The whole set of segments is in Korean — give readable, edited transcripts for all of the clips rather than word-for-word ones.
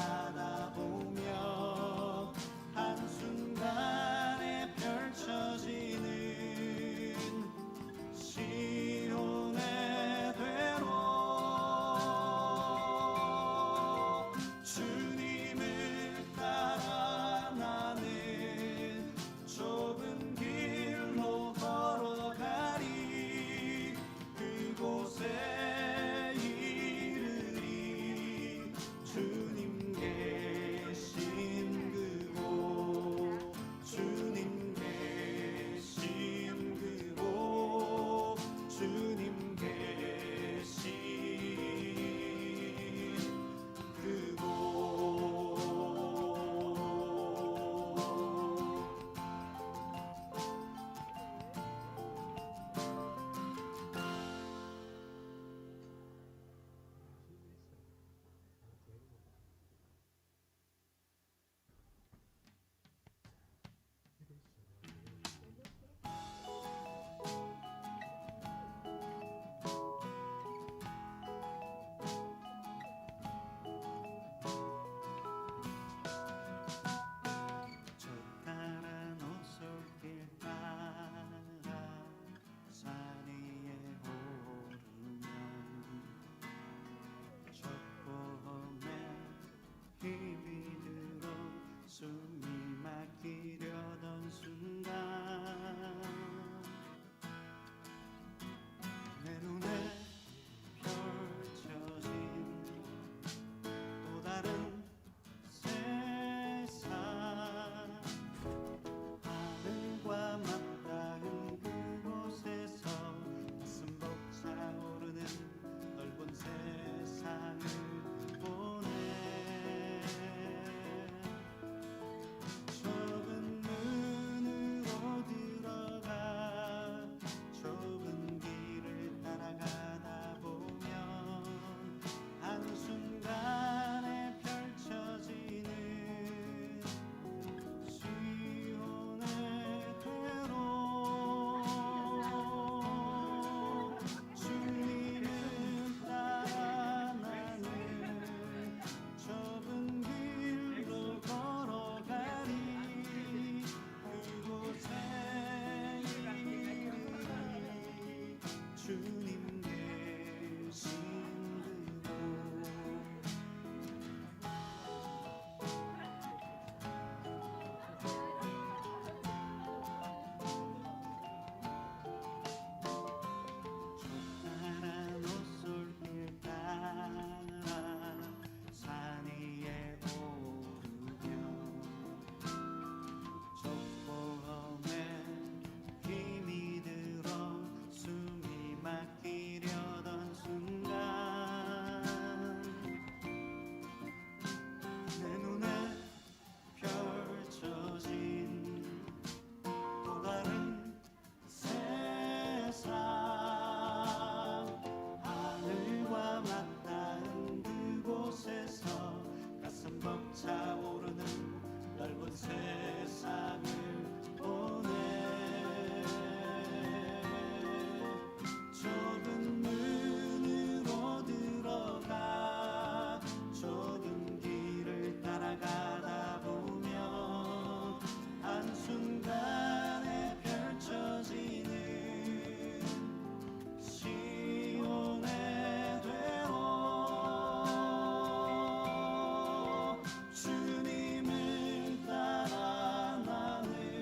따라가다 보면 한순간에 펼쳐지는 시온의 대로 주님을 따라 나는 좁은 길로 걸어가리. 그곳에 이르리. 주님 계신 그곳, 주님 계신 그곳, 주님 계신 그곳. 젓가락 오솔길 따라 산 위에 오르면 젖보험에 힘이 들어 숨이 막히려던 순간 내 눈에 펼쳐진 또 다른 세상, 하늘과 맞닿은 그곳에서 가슴 벅차오르는 넓은 세상을 보네. 좁은 문으로 들어가 좁은 길을 따라가다 보면 한순간에 펼쳐지는 시온의 대로 주님을 따라 나는 좁은 길로 걸어가리. 그곳에 이르리. 주님 계신 그곳. 좁다란 오솔길 따라 산 위에 오르면 젖보험에 힘이 들어 숨이 막히려던 순간 내 눈에 펼쳐진 또 다른 세상, 하늘과 맞닿은 그곳에서 가슴 벅차오르는 넓은 세상을 보네. 좁은 문으로 들어가 좁은 길을 따라가다 보면 한순간에 펼쳐지는 시온의 대로 주님을 따라 나는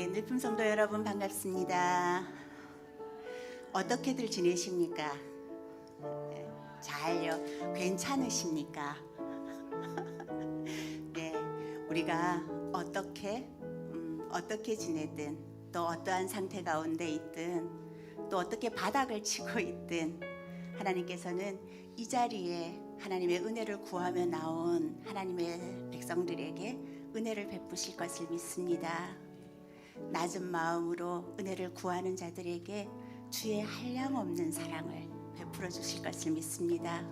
네, 늘품성도 여러분 반갑습니다. 어떻게들 지내십니까? 잘요? 괜찮으십니까? 네, 우리가 어떻게 지내든 또 어떠한 상태 가운데 있든 또 어떻게 바닥을 치고 있든 하나님께서는 이 자리에 하나님의 은혜를 구하며 나온 하나님의 백성들에게 은혜를 베푸실 것을 믿습니다. 낮은 마음으로 은혜를 구하는 자들에게 주의 한량없는 사랑을 베풀어 주실 것을 믿습니다.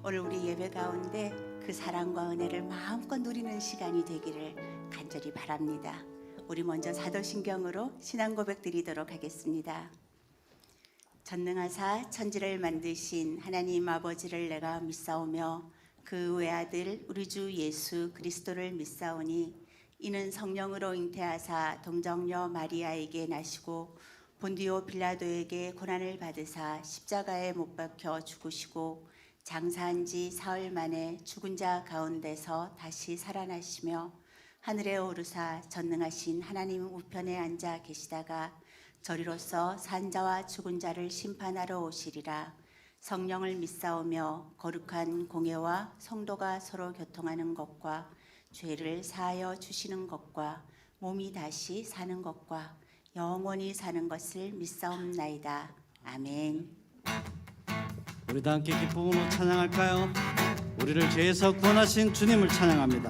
오늘 우리 예배 가운데 그 사랑과 은혜를 마음껏 누리는 시간이 되기를 간절히 바랍니다. 우리 먼저 사도신경으로 신앙 고백 드리도록 하겠습니다. 전능하사 천지를 만드신 하나님 아버지를 내가 믿사오며 그 외아들 우리 주 예수 그리스도를 믿사오니 이는 성령으로 잉태하사 동정녀 마리아에게 나시고 본디오 빌라도에게 고난을 받으사 십자가에 못 박혀 죽으시고 장사한 지 사흘 만에 죽은 자 가운데서 다시 살아나시며 하늘에 오르사 전능하신 하나님 우편에 앉아 계시다가 저리로서 산자와 죽은 자를 심판하러 오시리라. 성령을 믿사오며 거룩한 공예와 성도가 서로 교통하는 것과 죄를 사하여 주시는 것과 몸이 다시 사는 것과 영원히 사는 것을 믿사옵나이다. 아멘. 우리 다 함께 기쁨으로 찬양할까요? 우리를 죄에서 구원하신 주님을 찬양합니다.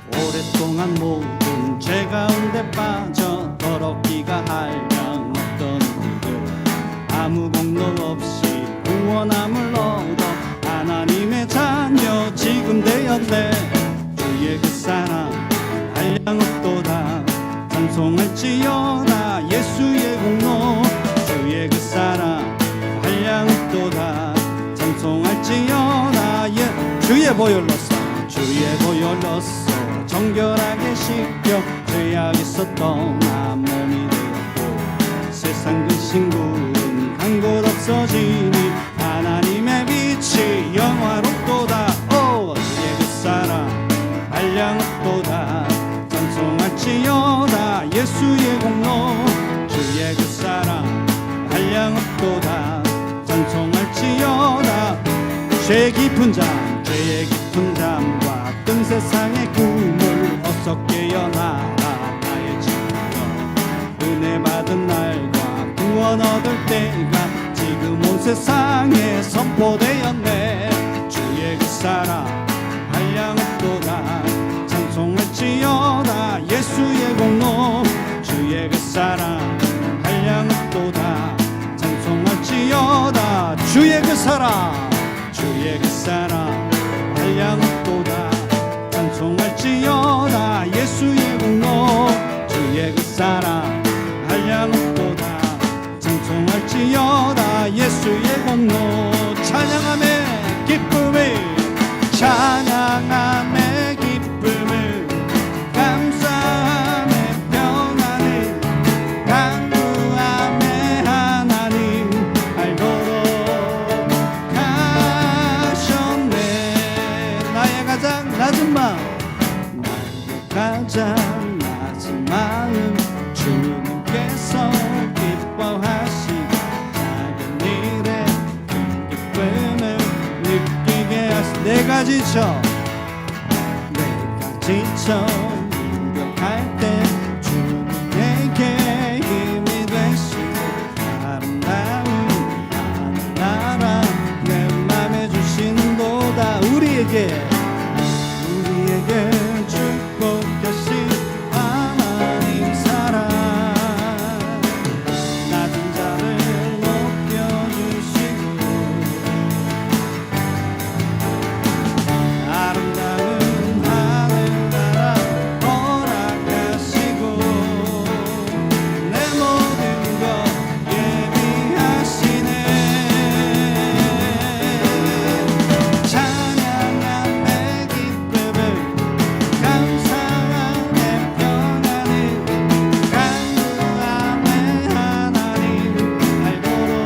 오랫동안 모든 죄 가운데 빠져 더럽기가 한량 없던 우리들 아무 공로 없이 구원함을 얻어 하나님의 자녀 지금 되었네. 주의 그 사랑 한량 없도다 찬송할지어다 예수의 공로 주의 그 사랑 한량 없도다 찬송할지어다 주의 보혈로서 정결하게 씻겨 죄악에서 떠나 몸이 되었고 세상 그 신분은 한 곳 없어지니 하나님의 빛이 영화롭도다. 주의 그 사랑 한량없도다 찬송할지어다 예수의 공로 주의 그 사랑 한량없도다 찬송할지어다. 죄의 깊은 잠과 뜬 세상의 꿈을 어서 깨어나라 나의 친구여. 은혜 받은 날과 구원 얻을 때가 지금 온 세상에 선포되었네. 주의 그 사랑 한량없도다 찬송할지어다 예수의 공로 주의 그 사랑 한량없도다 찬송할지어다. 주의 그 사랑 한량없도다 찬송할지어다 예수의 공로 주의 그 사랑 한량없도다 찬송할지어다 예수의 공로. 찬양함의 기쁨을 감사함의 평안을 간구함의 하나님 알도록 나의 가장 낮은 마음 주님께서 기뻐하시고 작은 일에 큰 기쁨을 느끼게 하시. 내가 지쳐 무력할 때 주님에게 힘이 되시고 아름다운 하늘나라 내 맘에 주신도다. 우리에게 축복하신 하나님 사랑 낮은 자를 높여주시고 아름다운 하늘나라 허락하시고 내 모든 것 예비하시네. 찬양함의 기쁨을 감사함의 평안을 간구함의 하나님 알도록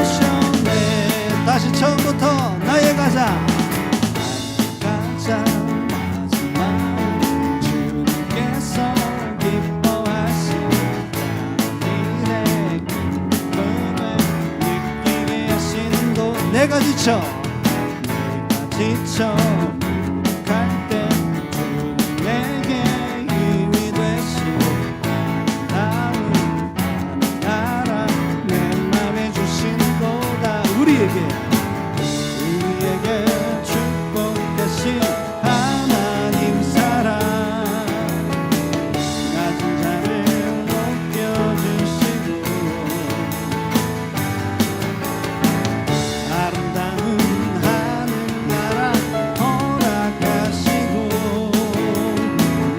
하셨네. 다시 처음부터 나의 가장 마지막 주님께서 지쳐 갈 때 주는 내게 힘이 되시고 아름다운 나라 내 맘에 주신도다. 우리에게 축복하신 하나님 사랑 낮은 자를 높여주시고 아름다운 하늘나라 허락하시고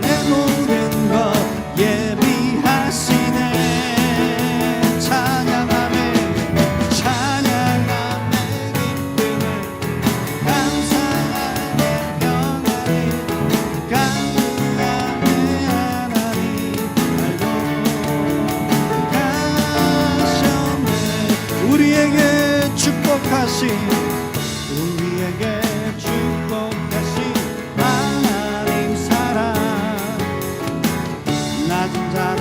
내 모든 것 예비하시네. 찬양하네 찬양하네 기쁨을 감사하네 평안히 강구하네 하나님 알고 가셨네. 우리에게 축복하신 하나님 사랑 낮은 자를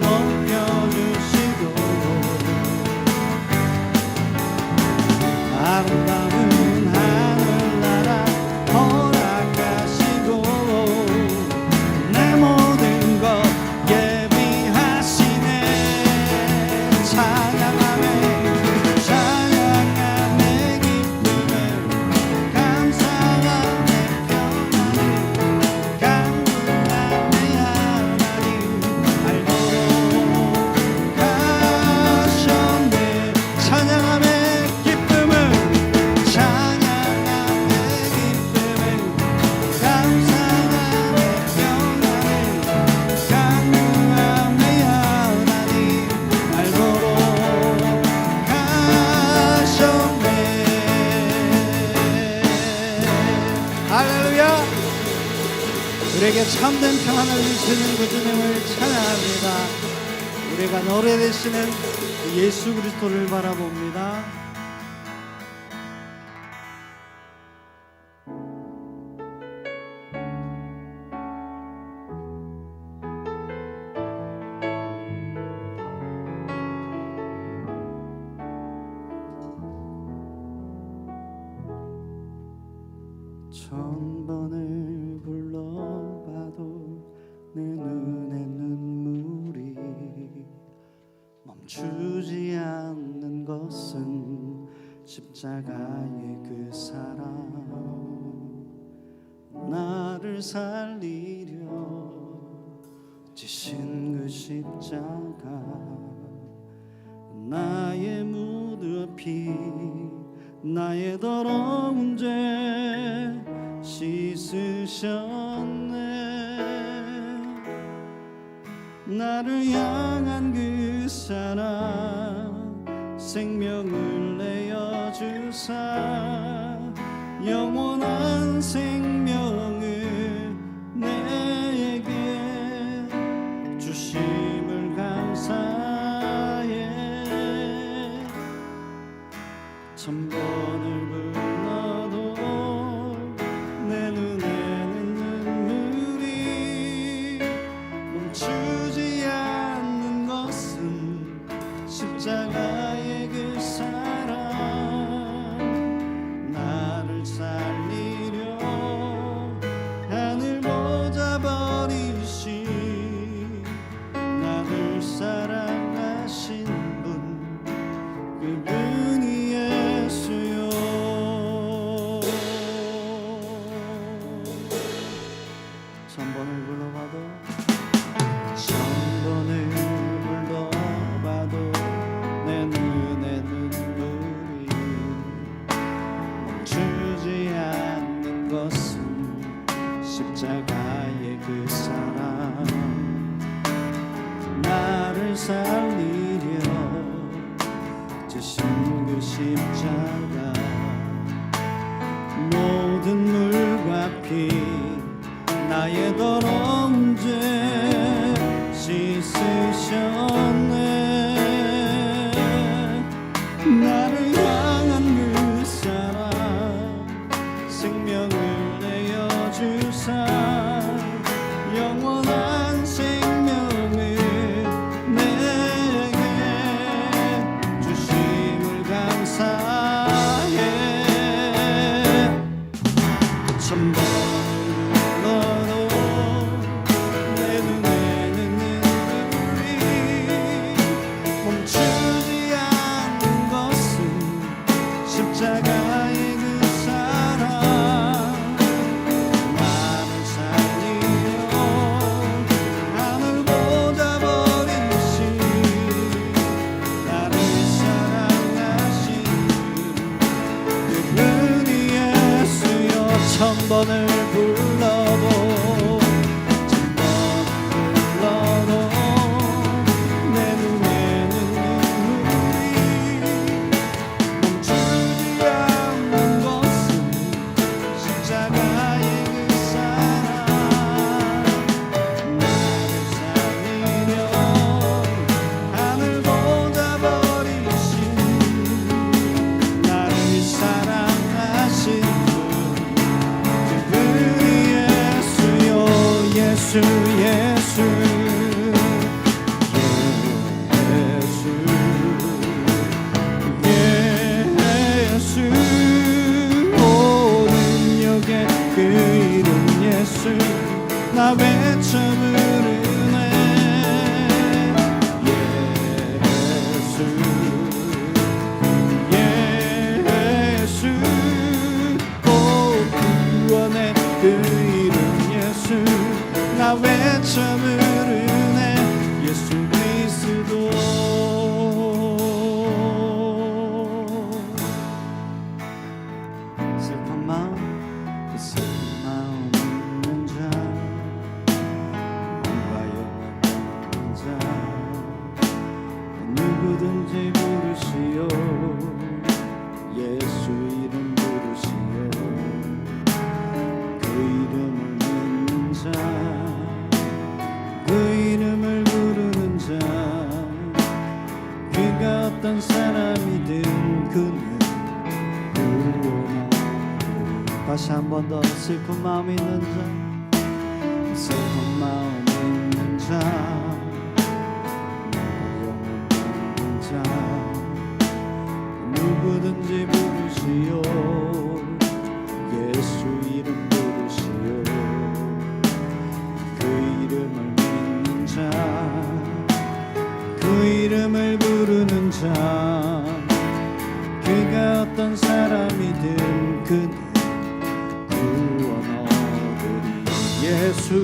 높여주시고 아름다운 하늘나라 허락하시고 내 모든 것 예비하시네. 찬양하네 찬양하네 기쁨을 감사하네 평안히 강구하네 하나님 알고 가셨네. 찬양하네 기쁨을 찬양하네 기쁨을 감사하네 평안히 강구하네 하나님 알고 가셨네. 할렐루야. 우리에게 참된 평안을 주시는 그 주님을 찬양합니다. 우리가 노래되시는 예수 그리스도를 바라봅니다. 천번을 불러봐도 내 눈에 눈물이 멈추지 않는 것은 십자가의 그 사랑 나를 살리려 지신 그 십자가 나의 무릎이 나의 더러운 죄 씻으셨네. 나를 향한 그 사랑 생명을 내어 주사 영원한 생명을 내게 주심을 감사해. 천번을 불러도 내 눈에는 눈물이 멈추지 않는 것은 십자가의 그 사랑 나를 살리려 하늘 보좌 버리신 나를 사랑하신 분 그분이 예수요. 천번을 불러봐도 천번을 불러봐도 내 눈에 눈물이 멈추지 않는 것은 십자가의 그 사랑 나를 살리려 지신 그 십자가 모든 물과 피 나의 더러운 죄 씻으셨네. 나를 향한 그 사랑 생명을 내어 주사 영원한 생명을 내게 주심을 감사해. 천번을 불러도 내 눈에는 눈물이 멈추지 않는 것은 십자가의 그 사랑 나를 살리려 하늘 보자 버리신 나를 사랑하신 그분이 예수여 천번을 불러도 내 눈에는 눈물이 멈추지 않는 것은 십자가의 그 사랑 나를 살리려 하늘 보자 버리신 나를 사랑하신 분 그분이 예수요 예수 예수 예수 오 능력의 그 이름 예수 나 외쳐 부르네 예수 오 구원의 그 이름 예수 나 외쳐 부르네 예수 그리스도 슬픈 마음 그 슬픈 마음 있는 자 뭔가 영원한 자 누구든지 부르시오 예수 이름 부르시오 그 이름을 믿는 자 그 이름을 부르는 자 그가 어떤 사람이든 그는 구원하리 다시 한 번 더 슬픈 마음 있는 자 슬픈 마음 있는 자 영원한 자 누구든지 부르시오 예수 이름 부르시오 그 이름을 믿는 자 그 이름을 부르는 자 그가 어떤 사람이든 그는 구원 얻으리 예수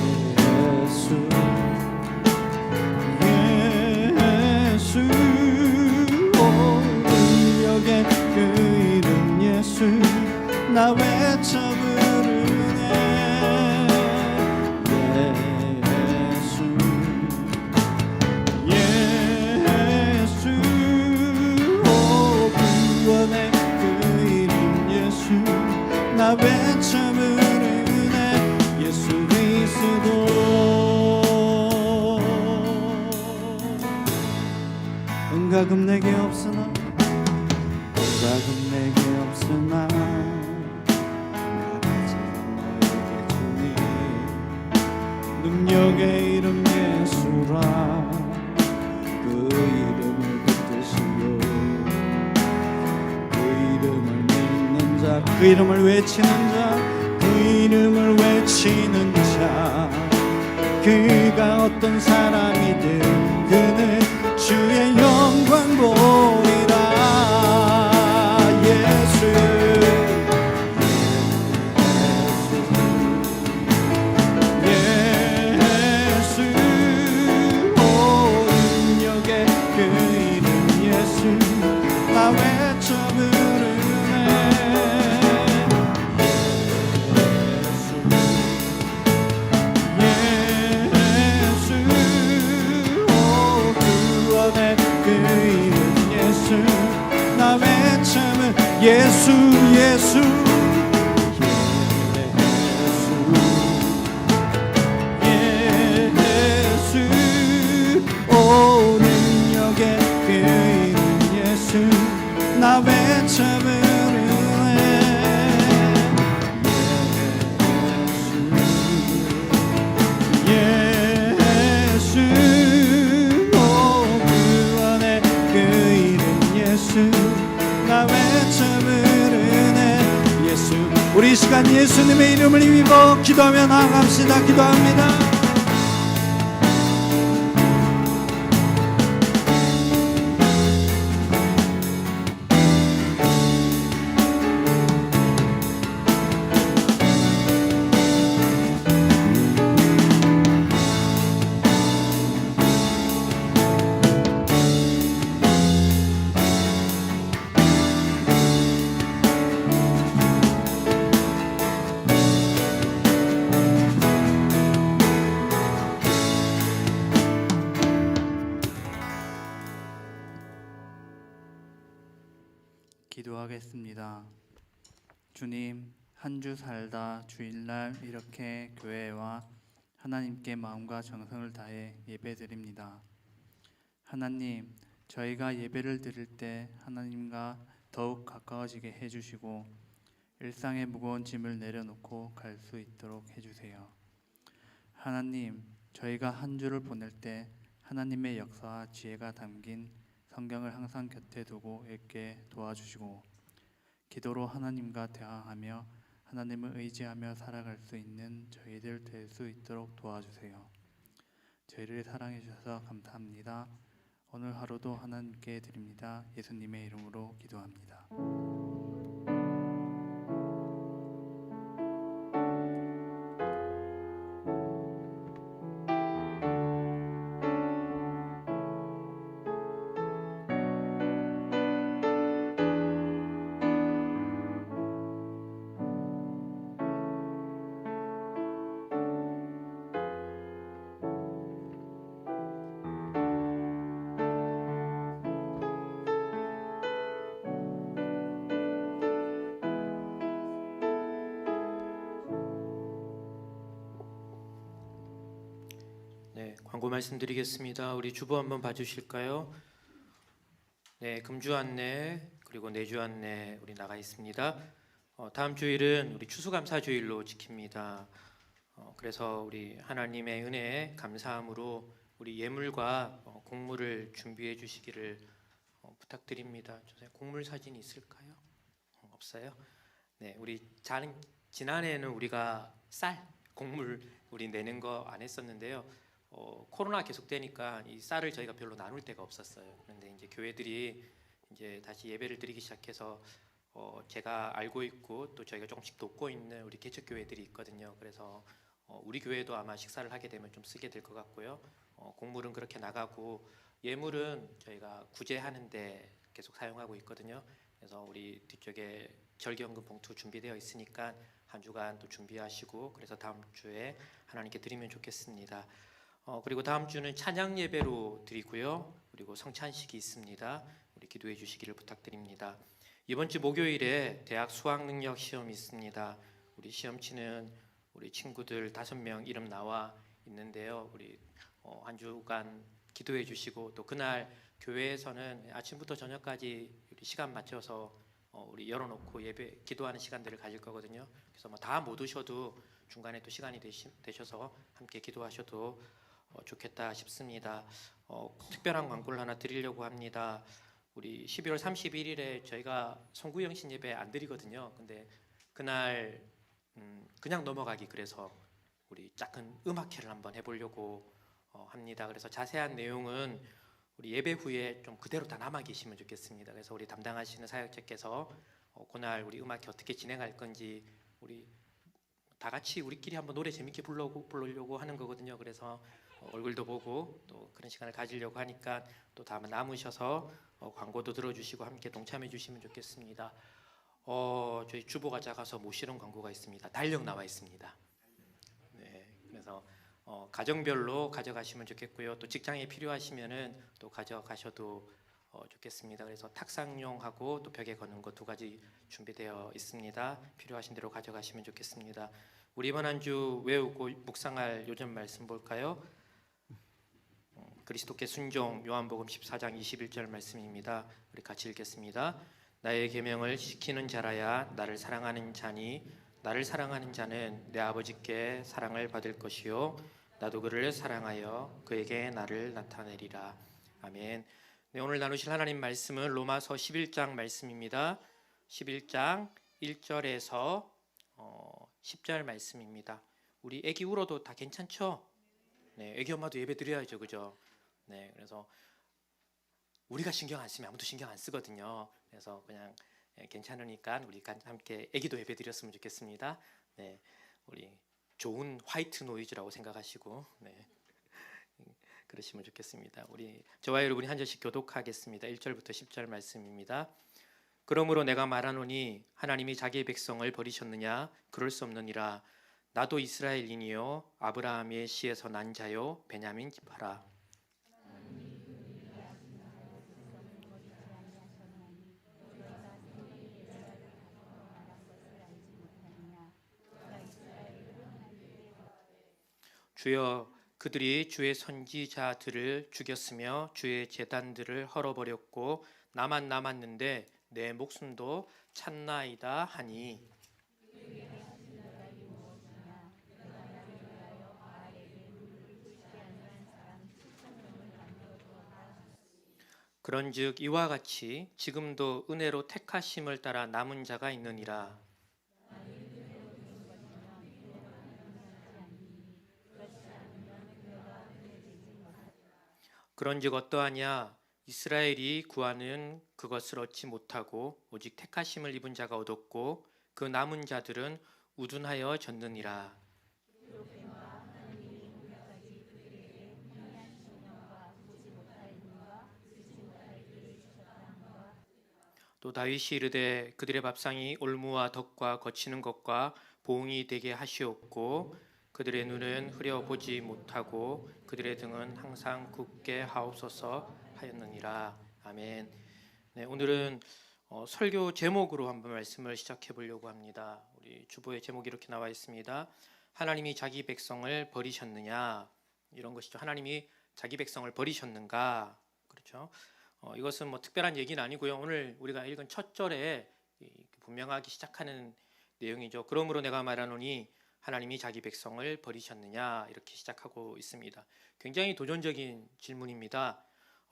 예수 예수 오 능력의 그 이름 예수 나 외쳐 부르네 예수 오 구원의 그 이름 예수 나 외쳐 부르네 예수 그리스도 은가금 내게 없으나 은가금 내게 없으나 나가자 너에게 주니 능력의 이름 예수라 그 이름을 붙드시오 그 이름을 믿는 자 그 이름을 외치는 자 그 이름을 외치는 자 그가 어떤 사람이든 그는 주의 영광 보리라 예수 예수 오 능력의 그 이름 예수 나 외쳐 부르네 예수 오 구원의 그 이름 예수 나 외쳐 예수 예수 오 능력의 그 이름 예수 나 외쳐 부르네 예수 오 구원의 그 이름 예수 나 외쳐 부르네 예수. 우리 이 시간 예수님의 이름을 힘입어 기도하며 나아갑시다. 기도합니다. 기도하겠습니다. 주님, 한 주 살다 주일날 이렇게 교회와 하나님께 마음과 정성을 다해 예배드립니다. 하나님, 저희가 예배를 드릴 때 하나님과 더욱 가까워지게 해주시고 일상의 무거운 짐을 내려놓고 갈 수 있도록 해주세요. 하나님, 저희가 한 주를 보낼 때 하나님의 역사와 지혜가 담긴 성경을 항상 곁에 두고 읽게 도와주시고 기도로 하나님과 대화하며 하나님을 의지하며 살아갈 수 있는 저희들 될 수 있도록 도와주세요. 저희를 사랑해 주셔서 감사합니다. 오늘 하루도 하나님께 드립니다. 예수님의 이름으로 기도합니다. 네, 광고 말씀드리겠습니다. 우리 주보 한번 봐주실까요? 네, 금주 안내 그리고 내주 안내 우리 나가 있습니다. 다음 주일은 우리 추수감사주일로 지킵니다. 그래서 우리 하나님의 은혜에 감사함으로 우리 예물과 곡물을 준비해 주시기를 부탁드립니다. 곡물 사진이 있을까요? 없어요? 네, 우리 지난해에는 우리가 쌀 곡물 우리 내는 거 안 했었는데요. 코로나 계속되니까 이 쌀을 저희가 별로 나눌 데가 없었어요. 그런데 이제 교회들이 이제 다시 예배를 드리기 시작해서 제가 알고 있고 또 저희가 조금씩 돕고 있는 우리 개척 교회들이 있거든요. 그래서 우리 교회도 아마 식사를 하게 되면 좀 쓰게 될 것 같고요. 곡물은 그렇게 나가고 예물은 저희가 구제하는데 계속 사용하고 있거든요. 그래서 우리 뒤쪽에 절기연금 봉투 준비되어 있으니까 한 주간 또 준비하시고 그래서 다음 주에 하나님께 드리면 좋겠습니다. 그리고 다음 주는 찬양 예배로 드리고요. 그리고 성찬식이 있습니다. 우리 기도해 주시기를 부탁드립니다. 이번 주 목요일에 대학 수학능력 시험이 있습니다. 우리 시험 치는 우리 친구들 5명 이름 나와 있는데요. 우리 한 주간 기도해 주시고 또 그날 교회에서는 아침부터 저녁까지 우리 시간 맞춰서 우리 열어놓고 예배 기도하는 시간들을 가질 거거든요. 그래서 뭐 다 못 오셔도 중간에 또 시간이 되셔서 함께 기도하셔도 좋겠다 싶습니다. 특별한 광고를 하나 드리려고 합니다. 우리 12월 31일에 저희가 송구영신 예배 안 드리거든요. 근데 그날 그냥 넘어가기 그래서 우리 작은 음악회를 한번 해보려고 합니다. 그래서 자세한 내용은 우리 예배 후에 좀 그대로 다 남아 계시면 좋겠습니다. 그래서 우리 담당하시는 사역자께서 그날 우리 음악회 어떻게 진행할 건지 우리 다 같이 우리끼리 한번 노래 재밌게 부르려고 하는 거거든요. 그래서 얼굴도 보고 또 그런 시간을 가지려고 하니까 또 다 남으셔서 광고도 들어주시고 함께 동참해 주시면 좋겠습니다. 저희 주보가 작아서 못 실은 광고가 있습니다. 달력 나와 있습니다. 네, 그래서 가정별로 가져가시면 좋겠고요. 또 직장에 필요하시면은 또 가져가셔도 좋겠습니다. 그래서 탁상용하고 또 벽에 거는 거 2가지 준비되어 있습니다. 필요하신 대로 가져가시면 좋겠습니다. 우리 이번 한 주 외우고 묵상할 요즘 말씀 볼까요? 그리스도께 순종 요한복음 14장 21절 말씀입니다. 우리 같이 읽겠습니다. 나의 계명을 지키는 자라야 나를 사랑하는 자니 나를 사랑하는 자는 내 아버지께 사랑을 받을 것이요 나도 그를 사랑하여 그에게 나를 나타내리라. 아멘. 네, 오늘 나누실 하나님 말씀은 로마서 11장 말씀입니다. 11장 1절에서 10절 말씀입니다. 우리 애기 울어도 다 괜찮죠? 네, 애기 엄마도 예배 드려야죠, 그죠? 네, 그래서 우리가 신경 안 쓰면 아무도 신경 안 쓰거든요. 그래서 그냥 괜찮으니까 우리 함께 애기도 예배 드렸으면 좋겠습니다. 네, 우리 좋은 화이트 노이즈라고 생각하시고, 네, 그러시면 좋겠습니다. 우리 저와 여러분이 한 절씩 교독하겠습니다. 1절부터 10절 말씀입니다. 그러므로 내가 말하노니 하나님이 자기의 백성을 버리셨느냐? 그럴 수 없느니라. 나도 이스라엘인이요 아브라함의 씨에서 난 자요 베냐민 지파라. 주여, 그들이 주의 선지자들을 죽였으며 주의 제단들을 헐어버렸고 나만 남았는데 내 목숨도 찾나이다 하니, 그런즉 이와 같이 지금도 은혜로 택하심을 따라 남은 자가 있느니라. 그런즉 어떠하냐? 이스라엘이 구하는 그것을 얻지 못하고 오직 택하심을 입은 자가 얻었고 그 남은 자들은 우둔하여 졌느니라. 또 다윗이 이르되 그들의 밥상이 올무와 덕과 거치는 것과 보응이 되게 하시옵고 그들의 눈은 흐려보지 못하고 그들의 등은 항상 굳게 하옵소서 하였느니라. 아멘. 네, 오늘은 설교 제목으로 한번 말씀을 시작해 보려고 합니다. 우리 주보의 제목이 이렇게 나와 있습니다. 하나님이 자기 백성을 버리셨느냐? 이런 것이죠. 하나님이 자기 백성을 버리셨는가? 그렇죠. 이것은 뭐 특별한 얘기는 아니고요. 오늘 우리가 읽은 첫 절에 분명하게 시작하는 내용이죠. 그러므로 내가 말하노니 하나님이 자기 백성을 버리셨느냐? 이렇게 시작하고 있습니다. 굉장히 도전적인 질문입니다.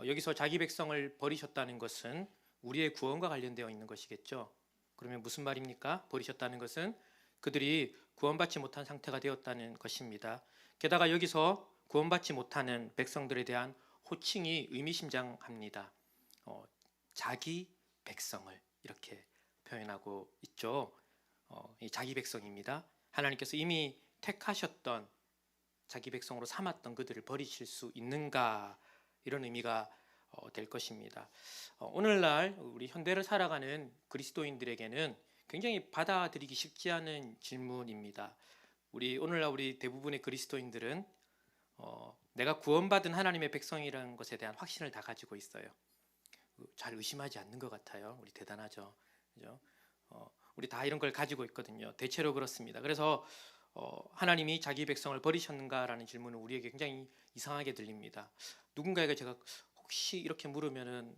여기서 자기 백성을 버리셨다는 것은 우리의 구원과 관련되어 있는 것이겠죠. 그러면 무슨 말입니까? 버리셨다는 것은 그들이 구원받지 못한 상태가 되었다는 것입니다. 게다가 여기서 구원받지 못하는 백성들에 대한 호칭이 의미심장합니다. 자기 백성을 이렇게 표현하고 있죠. 이 자기 백성입니다. 하나님께서 이미 택하셨던 자기 백성으로 삼았던 그들을 버리실 수 있는가? 이런 의미가 될 것입니다. 오늘날 우리 현대를 살아가는 그리스도인들에게는 굉장히 받아들이기 쉽지 않은 질문입니다. 오늘날 우리 대부분의 그리스도인들은 내가 구원받은 하나님의 백성이라는 것에 대한 확신을 다 가지고 있어요. 잘 의심하지 않는 것 같아요. 우리 대단하죠, 그죠? 우리 다 이런 걸 가지고 있거든요. 대체로 그렇습니다. 그래서 하나님이 자기 백성을 버리셨는가라는 질문은 우리에게 굉장히 이상하게 들립니다. 누군가에게 제가 혹시 이렇게 물으면은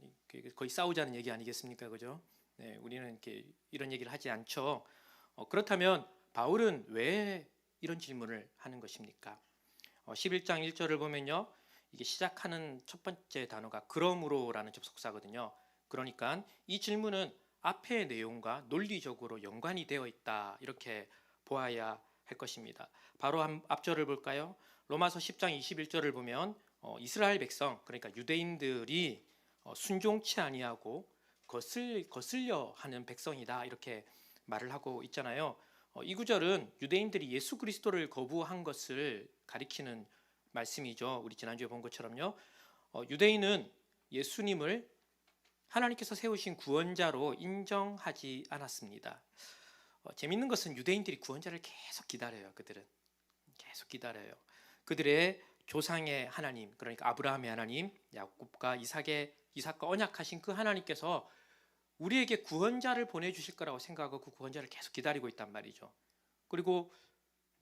거의 싸우자는 얘기 아니겠습니까, 그죠? 네, 우리는 이렇게 이런 얘기를 하지 않죠. 그렇다면 바울은 왜 이런 질문을 하는 것입니까? 11장 1절을 보면요, 이게 시작하는 첫 번째 단어가 그러므로라는 접속사거든요. 그러니까 이 질문은 앞의 내용과 논리적으로 연관이 되어 있다, 이렇게 보아야 할 것입니다. 바로 앞절을 볼까요? 로마서 10장 21절을 보면 이스라엘 백성, 그러니까 유대인들이 순종치 아니하고 거슬려 하는 백성이다, 이렇게 말을 하고 있잖아요. 이 구절은 유대인들이 예수 그리스도를 거부한 것을 가리키는 말씀이죠. 우리 지난주에 본 것처럼요. 유대인은 예수님을 하나님께서 세우신 구원자로 인정하지 않았습니다. 재밌는 것은 유대인들이 구원자를 계속 기다려요. 그들은 계속 기다려요. 그들의 조상의 하나님, 그러니까 아브라함의 하나님, 야곱과 이삭과 언약하신 그 하나님께서 우리에게 구원자를 보내주실 거라고 생각하고 그 구원자를 계속 기다리고 있단 말이죠. 그리고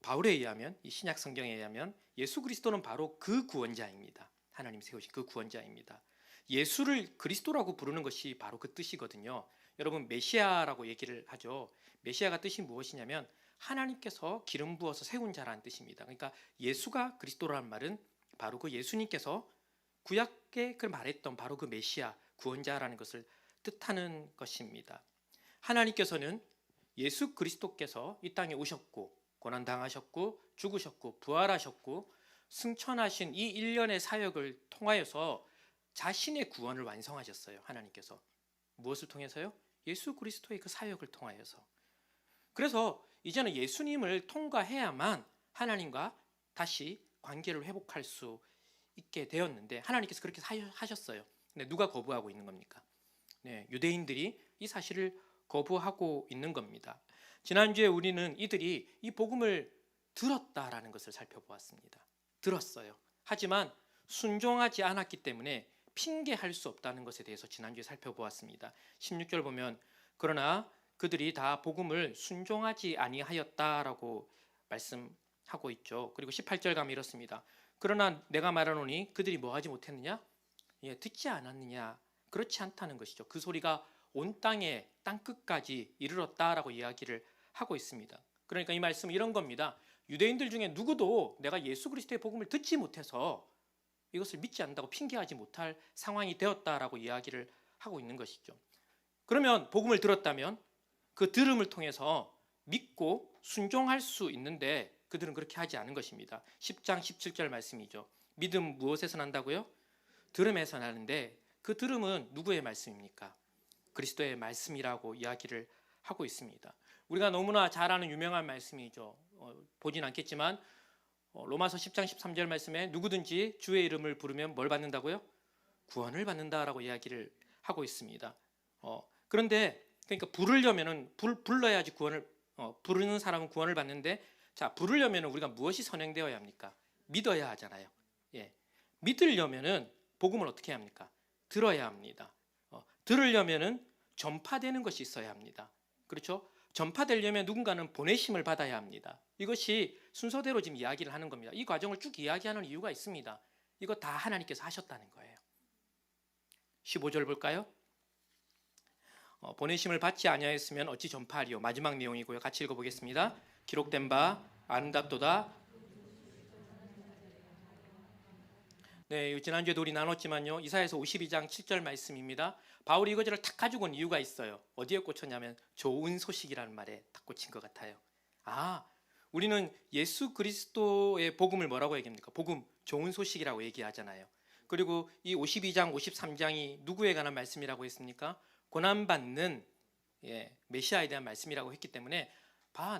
바울에 의하면, 이 신약 성경에 의하면 예수 그리스도는 바로 그 구원자입니다. 하나님 세우신 그 구원자입니다. 예수를 그리스도라고 부르는 것이 바로 그 뜻이거든요. 여러분, 메시아라고 얘기를 하죠. 메시아가 뜻이 무엇이냐면 하나님께서 기름 부어서 세운 자라는 뜻입니다. 그러니까 예수가 그리스도라는 말은 바로 그 예수님께서 구약에 그 말했던 바로 그 메시아, 구원자라는 것을 뜻하는 것입니다. 하나님께서는 예수 그리스도께서 이 땅에 오셨고 고난당하셨고 죽으셨고 부활하셨고 승천하신 이 일련의 사역을 통하여서 자신의 구원을 완성하셨어요. 하나님께서. 무엇을 통해서요? 예수 그리스도의 그 사역을 통하여서. 그래서 이제는 예수님을 통과해야만 하나님과 다시 관계를 회복할 수 있게 되었는데 하나님께서 그렇게 하셨어요. 근데 누가 거부하고 있는 겁니까? 네, 유대인들이 이 사실을 거부하고 있는 겁니다. 지난주에 우리는 이들이 이 복음을 들었다라는 것을 살펴보았습니다. 들었어요. 하지만 순종하지 않았기 때문에 핑계할 수 없다는 것에 대해서 지난주에 살펴보았습니다. 16절 보면 그러나 그들이 다 복음을 순종하지 아니하였다라고 말씀하고 있죠. 그리고 18절 가면 이렇습니다. 그러나 내가 말하노니 그들이 뭐하지 못했느냐? 예, 듣지 않았느냐? 그렇지 않다는 것이죠. 그 소리가 온 땅에 땅끝까지 이르렀다라고 이야기를 하고 있습니다. 그러니까 이 말씀은 이런 겁니다. 유대인들 중에 누구도 내가 예수 그리스도의 복음을 듣지 못해서 이것을 믿지 않는다고 핑계하지 못할 상황이 되었다라고 이야기를 하고 있는 것이죠. 그러면 복음을 들었다면 그 들음을 통해서 믿고 순종할 수 있는데 그들은 그렇게 하지 않은 것입니다. 10장 17절 말씀이죠. 믿음 무엇에서 난다고요? 들음에서 나는데 그 들음은 누구의 말씀입니까? 그리스도의 말씀이라고 이야기를 하고 있습니다. 우리가 너무나 잘 아는 유명한 말씀이죠. 보진 않겠지만 로마서 10장 13절 말씀에 누구든지 주의 이름을 부르면 뭘 받는다고요? 구원을 받는다라고 이야기를 하고 있습니다. 그런데 그러니까 부르려면은 불러야지 구원을 부르는 사람은 구원을 받는데 자 부르려면은 우리가 무엇이 선행되어야 합니까? 믿어야 하잖아요. 예, 믿으려면은 복음을 어떻게 해야 합니까? 들어야 합니다. 들으려면은 전파되는 것이 있어야 합니다. 그렇죠? 전파되려면 누군가는 보내심을 받아야 합니다. 이것이 순서대로 지금 이야기를 하는 겁니다. 이 과정을 쭉 이야기하는 이유가 있습니다. 이거 다 하나님께서 하셨다는 거예요. 15절 볼까요? 보내심을 받지 아니하였으면 어찌 전파하리요. 마지막 내용이고요. 같이 읽어보겠습니다. 기록된 바 아름답도다. 네, 지난주에도 우리 나눴지만요. 이사야서 52장 7절 말씀입니다. 바울이 이거를 탁 가지고 온 이유가 있어요. 어디에 꽂혔냐면 좋은 소식이라는 말에 탁 꽂힌 것 같아요. 우리는 예수 그리스도의 복음을 뭐라고 얘기합니까? 복음, 좋은 소식이라고 얘기하잖아요. 그리고 이 52장, 53장이 누구에 관한 말씀이라고 했습니까? 고난받는 메시아에 대한 말씀이라고 했기 때문에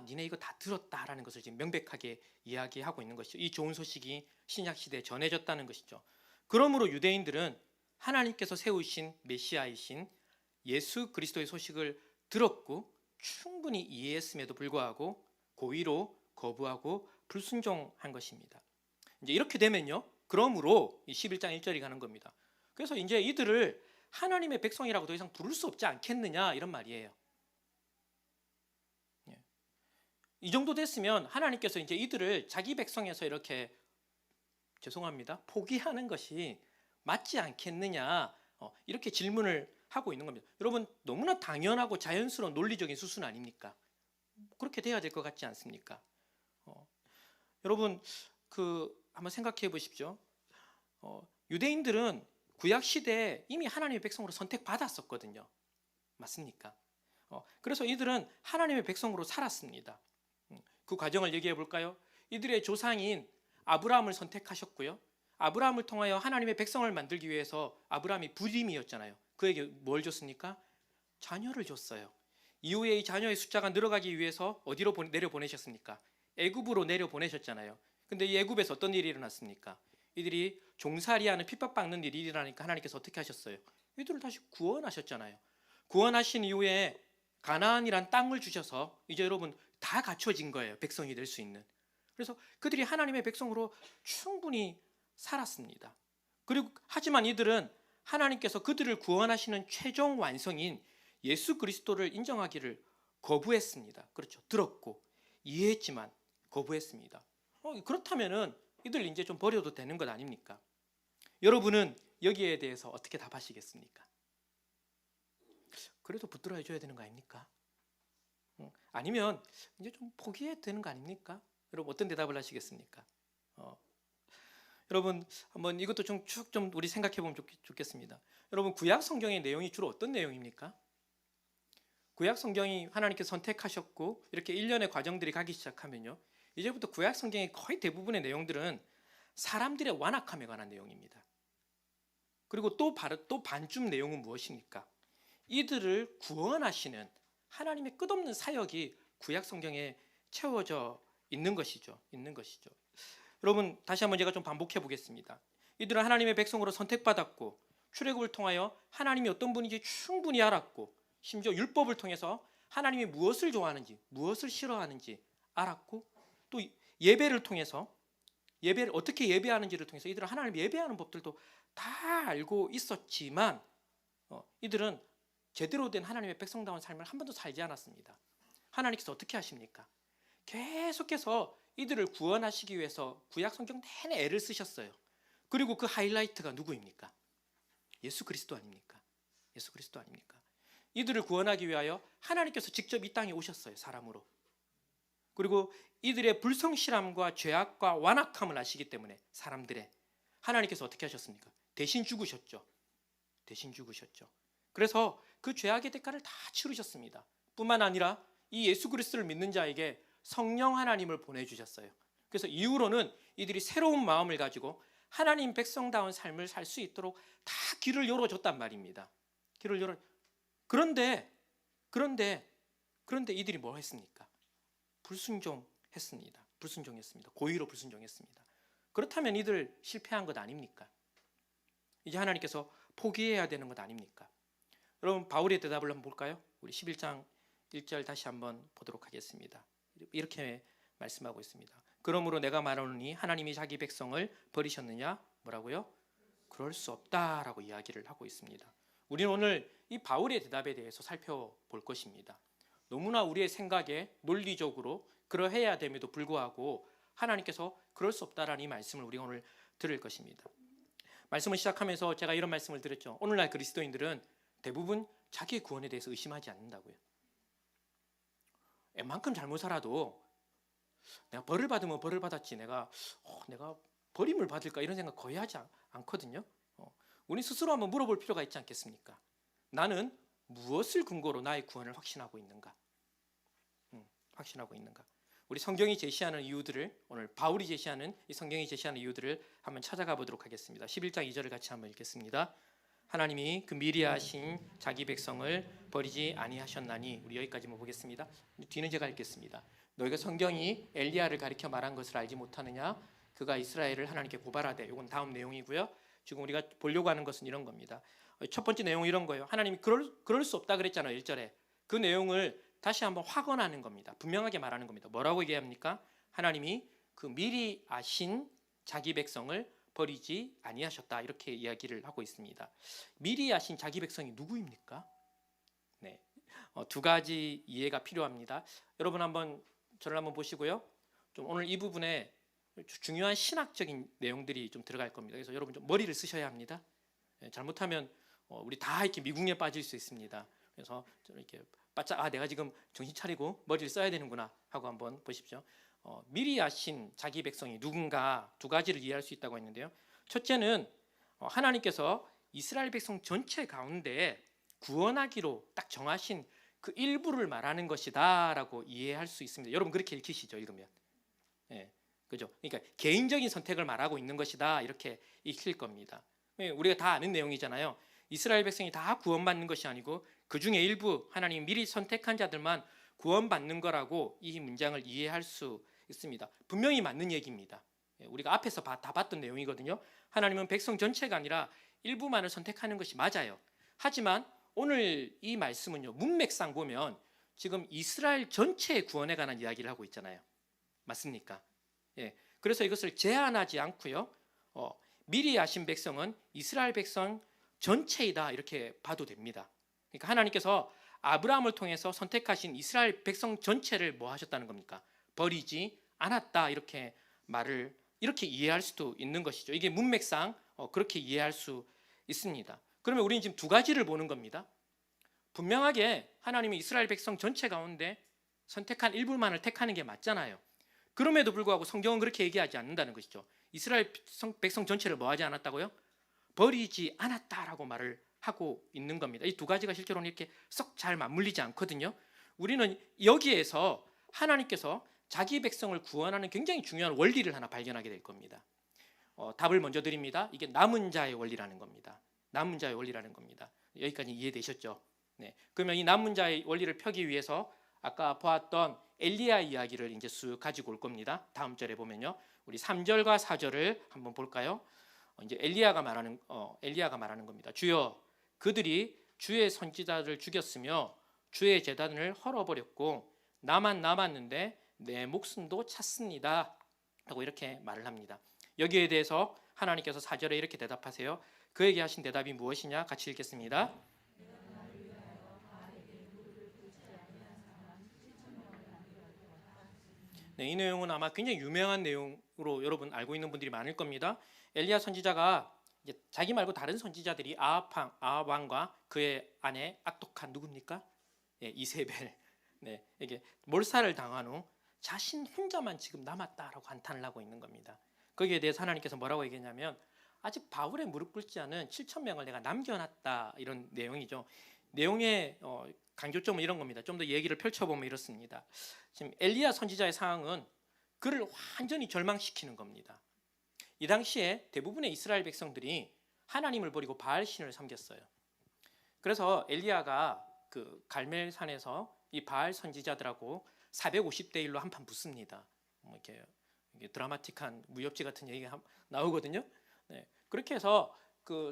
니네 이거 다 들었다라는 것을 지금 명백하게 이야기하고 있는 것이죠. 이 좋은 소식이 신약시대에 전해졌다는 것이죠. 그러므로 유대인들은 하나님께서 세우신 메시아이신 예수 그리스도의 소식을 들었고 충분히 이해했음에도 불구하고 고의로 거부하고 불순종한 것입니다. 이제 이렇게 되면요. 그러므로 이 11장 1절이 가는 겁니다. 그래서 이제 이들을 하나님의 백성이라고 더 이상 부를 수 없지 않겠느냐 이런 말이에요. 이 정도 됐으면 하나님께서 이제 이들을 자기 백성에서 이렇게 죄송합니다. 포기하는 것이 맞지 않겠느냐 이렇게 질문을 하고 있는 겁니다. 여러분 너무나 당연하고 자연스러운 논리적인 수순 아닙니까? 그렇게 돼야 될 것 같지 않습니까? 여러분 한번 생각해 보십시오. 유대인들은 구약 시대에 이미 하나님의 백성으로 선택받았었거든요. 맞습니까? 그래서 이들은 하나님의 백성으로 살았습니다. 그 과정을 얘기해 볼까요? 이들의 조상인 아브라함을 선택하셨고요. 아브라함을 통하여 하나님의 백성을 만들기 위해서 아브라함이 부림이었잖아요. 그에게 뭘 줬습니까? 자녀를 줬어요. 이후에 이 자녀의 숫자가 늘어가기 위해서 어디로 내려보내셨습니까? 애굽으로 내려보내셨잖아요. 근데 이 애굽에서 어떤 일이 일어났습니까? 이들이 종살이하는 핍박받는 일이 일어나니까 하나님께서 어떻게 하셨어요? 이들을 다시 구원하셨잖아요. 구원하신 이후에 가나안이란 땅을 주셔서 이제 여러분 다 갖춰진 거예요. 백성이 될 수 있는. 그래서 그들이 하나님의 백성으로 충분히 살았습니다. 그리고 하지만 이들은 하나님께서 그들을 구원하시는 최종 완성인 예수 그리스도를 인정하기를 거부했습니다. 그렇죠. 들었고 이해했지만 거부했습니다. 그렇다면은 이들 이제 좀 버려도 되는 것 아닙니까? 여러분은 여기에 대해서 어떻게 답하시겠습니까? 그래도 붙들어 줘야 되는 거 아닙니까? 아니면 이제 좀 포기해야 되는 거 아닙니까? 여러분 어떤 대답을 하시겠습니까? 여러분 한번 이것도 쭉 좀 우리 생각해 보면 좋겠습니다. 여러분 구약 성경의 내용이 주로 어떤 내용입니까? 구약 성경이 하나님께서 선택하셨고 이렇게 일련의 과정들이 가기 시작하면요, 이제부터 구약 성경의 거의 대부분의 내용들은 사람들의 완악함에 관한 내용입니다. 그리고 또 반쯤 내용은 무엇입니까? 이들을 구원하시는 하나님의 끝없는 사역이 구약 성경에 채워져 있는 것이죠. 여러분, 다시 한번 제가 좀 반복해 보겠습니다. 이들은 하나님의 백성으로 선택받았고 출애굽을 통하여 하나님이 어떤 분인지 충분히 알았고, 심지어 율법을 통해서 하나님이 무엇을 좋아하는지 무엇을 싫어하는지 알았고, 또 예배를 통해서 예배를 어떻게 예배하는지를 통해서 이들은 하나님을 예배하는 법들도 다 알고 있었지만 이들은 제대로 된 하나님의 백성다운 삶을 한 번도 살지 않았습니다. 하나님께서 어떻게 하십니까? 계속해서 이들을 구원하시기 위해서 구약 성경 내내 애를 쓰셨어요. 그리고 그 하이라이트가 누구입니까? 예수 그리스도 아닙니까? 예수 그리스도 아닙니까? 이들을 구원하기 위하여 하나님께서 직접 이 땅에 오셨어요, 사람으로. 그리고 이들의 불성실함과 죄악과 완악함을 아시기 때문에 사람들의 하나님께서 어떻게 하셨습니까? 대신 죽으셨죠. 그래서 그 죄악의 대가를 다 치르셨습니다. 뿐만 아니라 이 예수 그리스도를 믿는 자에게 성령 하나님을 보내주셨어요. 그래서 이후로는 이들이 새로운 마음을 가지고 하나님 백성다운 삶을 살 수 있도록 다 길을 열어줬단 말입니다. 그런데 이들이 뭐 했습니까? 불순종했습니다. 고의로 불순종했습니다. 그렇다면 이들 실패한 것 아닙니까? 이제 하나님께서 포기해야 되는 것 아닙니까? 여러분, 바울의 대답을 한번 볼까요? 우리 11장 1절 다시 한번 보도록 하겠습니다. 이렇게 말씀하고 있습니다. 그러므로 내가 말하노니 하나님이 자기 백성을 버리셨느냐? 뭐라고요? 그럴 수 없다라고 이야기를 하고 있습니다. 우리는 오늘 이 바울의 대답에 대해서 살펴볼 것입니다. 너무나 우리의 생각에 논리적으로 그러해야 됨에도 불구하고 하나님께서 그럴 수 없다라는 이 말씀을 우리가 오늘 들을 것입니다. 말씀을 시작하면서 제가 이런 말씀을 드렸죠. 오늘날 그리스도인들은 대부분 자기의 구원에 대해서 의심하지 않는다고요. 웬만큼 잘못 살아도 내가 벌을 받으면 벌을 받았지 내가 버림을 받을까 이런 생각 거의 하지 않거든요. 우리 스스로 한번 물어볼 필요가 있지 않겠습니까? 나는 무엇을 근거로 나의 구원을 확신하고 있는가? 우리 성경이 제시하는 이유들을, 오늘 바울이 제시하는 이 성경이 제시하는 이유들을 한번 찾아가 보도록 하겠습니다. 11장 2절을 같이 한번 읽겠습니다. 하나님이 그 미리 하신 자기 백성을 버리지 아니하셨나니. 우리 여기까지만 보겠습니다. 뒤는 제가 읽겠습니다. 너희가 성경이 엘리야를 가리켜 말한 것을 알지 못하느냐? 그가 이스라엘을 하나님께 고발하되. 이건 다음 내용이고요. 지금 우리가 보려고 하는 것은 이런 겁니다. 첫 번째 내용은 이런 거예요. 하나님이 그럴 수 없다 그랬잖아요. 1절에. 그 내용을 다시 한번 확언하는 겁니다. 분명하게 말하는 겁니다. 뭐라고 얘기합니까? 하나님이 그 미리 아신 자기 백성을 버리지 아니하셨다. 이렇게 이야기를 하고 있습니다. 미리 아신 자기 백성이 누구입니까? 네, 두 가지 이해가 필요합니다. 여러분 한번 저를 한번 보시고요. 좀 오늘 이 부분에 중요한 신학적인 내용들이 좀 들어갈 겁니다. 그래서 여러분 좀 머리를 쓰셔야 합니다. 잘못하면 우리 다 이렇게 미궁에 빠질 수 있습니다. 그래서 이렇게 바짝 내가 지금 정신 차리고 머리를 써야 되는구나 하고 한번 보십시오. 미리 아신 자기 백성이 누군가 두 가지를 이해할 수 있다고 했는데요. 첫째는 하나님께서 이스라엘 백성 전체 가운데 구원하기로 딱 정하신 그 일부를 말하는 것이다라고 이해할 수 있습니다. 여러분 그렇게 읽히시죠? 읽으면, 그죠? 그러니까 개인적인 선택을 말하고 있는 것이다 이렇게 읽힐 겁니다. 우리가 다 아는 내용이잖아요. 이스라엘 백성이 다 구원받는 것이 아니고 그 중에 일부 하나님 미리 선택한 자들만 구원받는 거라고 이 문장을 이해할 수 있습니다. 분명히 맞는 얘기입니다. 우리가 앞에서 다 봤던 내용이거든요. 하나님은 백성 전체가 아니라 일부만을 선택하는 것이 맞아요. 하지만 오늘 이 말씀은요, 문맥상 보면 지금 이스라엘 전체의 구원에 관한 이야기를 하고 있잖아요. 맞습니까? 그래서 이것을 제한하지 않고요, 미리 아신 백성은 이스라엘 백성 전체이다 이렇게 봐도 됩니다. 그러니까 하나님께서 아브라함을 통해서 선택하신 이스라엘 백성 전체를 뭐 하셨다는 겁니까? 버리지 않았다 이렇게 이해할 수도 있는 것이죠. 이게 문맥상 그렇게 이해할 수 있습니다. 그러면 우리는 지금 두 가지를 보는 겁니다. 분명하게 하나님이 이스라엘 백성 전체 가운데 선택한 일부만을 택하는 게 맞잖아요. 그럼에도 불구하고 성경은 그렇게 얘기하지 않는다는 것이죠. 이스라엘 백성 전체를 뭐 하지 않았다고요? 버리지 않았다라고 말을 하고 있는 겁니다. 이 두 가지가 실제로는 이렇게 썩 잘 맞물리지 않거든요. 우리는 여기에서 하나님께서 자기 백성을 구원하는 굉장히 중요한 원리를 하나 발견하게 될 겁니다. 답을 먼저 드립니다. 이게 남은 자의 원리라는 겁니다. 남은 자의 원리라는 겁니다. 여기까지 이해되셨죠? 네. 그러면 이 남은 자의 원리를 펴기 위해서 아까 보았던 엘리야 이야기를 이제 쑥 가지고 올 겁니다. 다음 절에 보면요, 우리 3절과 4절을 한번 볼까요? 이제 엘리야가 말하는 겁니다. 주여, 그들이 주의 선지자들을 죽였으며 주의 제단을 헐어버렸고 나만 남았는데 내 목숨도 찼습니다. 라고 이렇게 말을 합니다. 여기에 대해서 하나님께서 4절에 이렇게 대답하세요. 그에게 하신 대답이 무엇이냐? 같이 읽겠습니다. 네, 이 내용은 아마 굉장히 유명한 내용으로 여러분 알고 있는 분들이 많을 겁니다. 엘리야 선지자가 이제 자기 말고 다른 선지자들이 아합 왕과 그의 아내 악독한 누굽니까? 예, 이세벨. 네, 이게 몰살을 당한 후 자신 혼자만 지금 남았다라고 한탄을 하고 있는 겁니다. 거기에 대해서 하나님께서 뭐라고 얘기했냐면 아직 바울의 무릎 꿇지 않은 7,000명을 내가 남겨놨다, 이런 내용이죠. 내용의 강조점은 이런 겁니다. 좀 더 얘기를 펼쳐보면 이렇습니다. 지금 엘리야 선지자의 상황은 그를 완전히 절망시키는 겁니다. 이 당시에 대부분의 이스라엘 백성들이 하나님을 버리고 바알 신을 섬겼어요. 그래서 엘리야가 그 갈멜산에서 이 바알 선지자들하고 450대 1로 한판 붙습니다. 뭐 이렇게 드라마틱한 무협지 같은 얘기가 나오거든요. 네. 그렇게 해서 그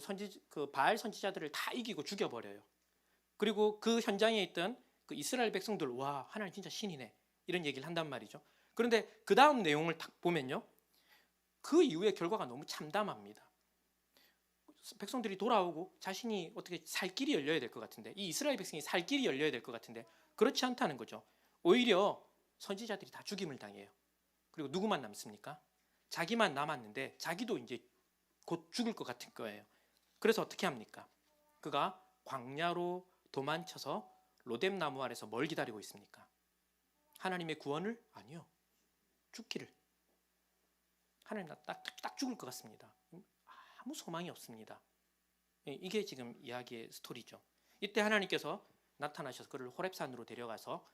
바알 선지자들을 다 이기고 죽여버려요. 그리고 그 현장에 있던 그 이스라엘 백성들, 와, 하나님 진짜 신이네, 이런 얘기를 한단 말이죠. 그런데 그 다음 내용을 딱 보면요, 그 이후의 결과가 너무 참담합니다. 백성들이 돌아오고 자신이 어떻게 살 길이 열려야 될 것 같은데, 이 이스라엘 백성이 살 길이 열려야 될 것 같은데 그렇지 않다는 거죠. 오히려 선지자들이 다 죽임을 당해요. 그리고 누구만 남습니까? 자기만 남았는데 자기도 이제 곧 죽을 것 같은 거예요. 그래서 어떻게 합니까? 그가 광야로 도망쳐서 로뎀 나무 아래서 뭘 기다리고 있습니까? 하나님의 구원을? 아니요, 죽기를. 하나님 나 딱 죽을 것 같습니다. 아무 소망이 없습니다. 이게 지금 이야기의 스토리죠. 이때 하나님께서 나타나셔서 그를 호렙산으로 데려가서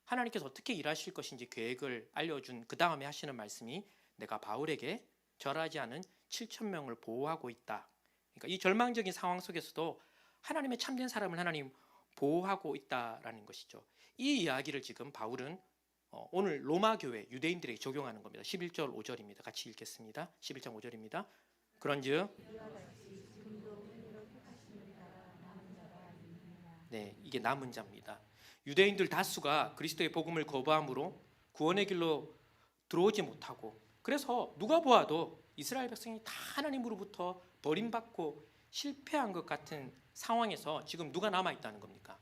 하나님께서 어떻게 일하실 것인지 계획을 알려준 그 다음에 하시는 말씀이 내가 바울에게 절하지 않은 7,000명을 보호하고 있다. 그러니까 이 절망적인 상황 속에서도 하나님의 참된 사람을 하나님 보호하고 있다라는 것이죠. 이 이야기를 지금 바울은 오늘 로마 교회 유대인들에게 적용하는 겁니다. 11절 5절입니다. 같이 읽겠습니다. 11장 5절입니다. 그런즉 네, 이게 남은 자입니다. 유대인들 다수가 그리스도의 복음을 거부함으로 구원의 길로 들어오지 못하고, 그래서 누가 보아도 이스라엘 백성이 다 하나님으로부터 버림받고 실패한 것 같은 상황에서 지금 누가 남아있다는 겁니까?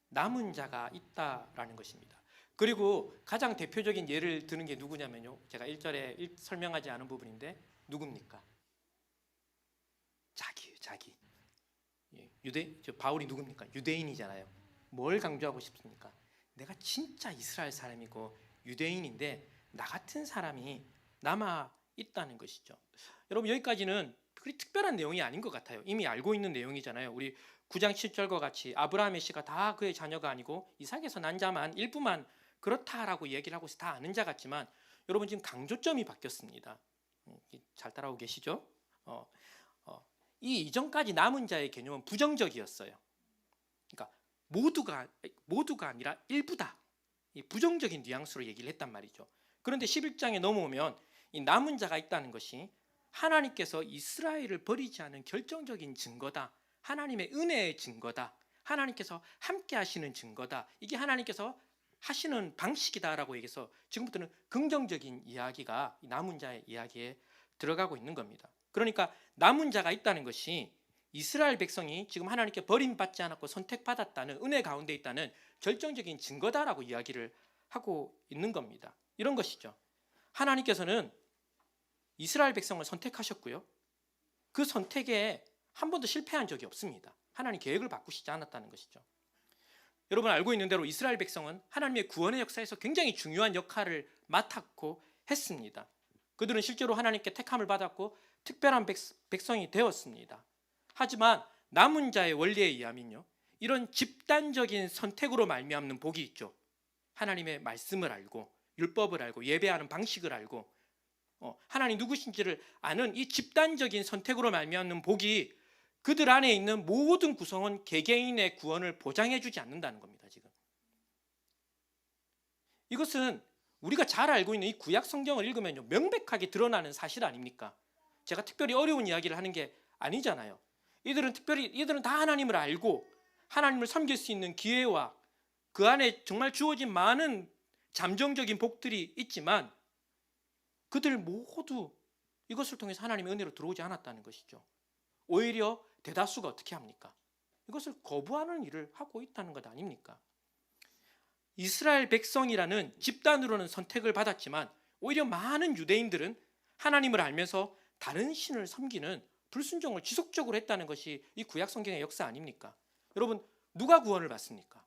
남은 자가 있다라는 것입니다. 그리고 가장 대표적인 예를 드는 게 누구냐면요, 제가 1절에 설명하지 않은 부분인데 누굽니까? 자기. 바울이 누굽니까? 유대인이잖아요. 뭘 강조하고 싶습니까? 내가 진짜 이스라엘 사람이고 유대인인데 나 같은 사람이 남아 있다는 것이죠. 여러분, 여기까지는 그리 특별한 내용이 아닌 것 같아요. 이미 알고 있는 내용이잖아요. 우리 9장 7절과 같이 아브라함의 씨가 다 그의 자녀가 아니고 이삭에서 난 자만 일부만 그렇다라고 얘기를 하고 다 아는 자 같지만, 여러분 지금 강조점이 바뀌었습니다. 잘 따라오고 계시죠? 이 이전까지 남은 자의 개념은 부정적이었어요. 그러니까 모두가 아니라 일부다, 이 부정적인 뉘앙스로 얘기를 했단 말이죠. 그런데 11장에 넘어오면 이 남은 자가 있다는 것이 하나님께서 이스라엘을 버리지 않은 결정적인 증거다, 하나님의 은혜의 증거다, 하나님께서 함께 하시는 증거다, 이게 하나님께서 하시는 방식이다라고 얘기해서 지금부터는 긍정적인 이야기가 남은 자의 이야기에 들어가고 있는 겁니다. 그러니까 남은 자가 있다는 것이 이스라엘 백성이 지금 하나님께 버림받지 않았고 선택받았다는 은혜 가운데 있다는 결정적인 증거다라고 이야기를 하고 있는 겁니다. 이런 것이죠. 하나님께서는 이스라엘 백성을 선택하셨고요, 그 선택에 한 번도 실패한 적이 없습니다. 하나님 계획을 바꾸시지 않았다는 것이죠. 여러분 알고 있는 대로 이스라엘 백성은 하나님의 구원의 역사에서 굉장히 중요한 역할을 맡았고 했습니다. 그들은 실제로 하나님께 택함을 받았고 특별한 백성이 되었습니다. 하지만 남은 자의 원리에 의하면요, 이런 집단적인 선택으로 말미암는 복이 있죠. 하나님의 말씀을 알고 율법을 알고 예배하는 방식을 알고 하나님 누구신지를 아는 이 집단적인 선택으로 말미암는 복이 그들 안에 있는 모든 구성원 개개인의 구원을 보장해 주지 않는다는 겁니다. 지금 이것은 우리가 잘 알고 있는 이 구약 성경을 읽으면요, 명백하게 드러나는 사실 아닙니까? 제가 특별히 어려운 이야기를 하는 게 아니잖아요. 이들은 다 하나님을 알고 하나님을 섬길 수 있는 기회와 그 안에 정말 주어진 많은 잠정적인 복들이 있지만 그들 모두 이것을 통해서 하나님의 은혜로 들어오지 않았다는 것이죠. 오히려 대다수가 어떻게 합니까? 이것을 거부하는 일을 하고 있다는 것 아닙니까? 이스라엘 백성이라는 집단으로는 선택을 받았지만 오히려 많은 유대인들은 하나님을 알면서 다른 신을 섬기는 불순종을 지속적으로 했다는 것이 이 구약 성경의 역사 아닙니까? 여러분, 누가 구원을 받습니까?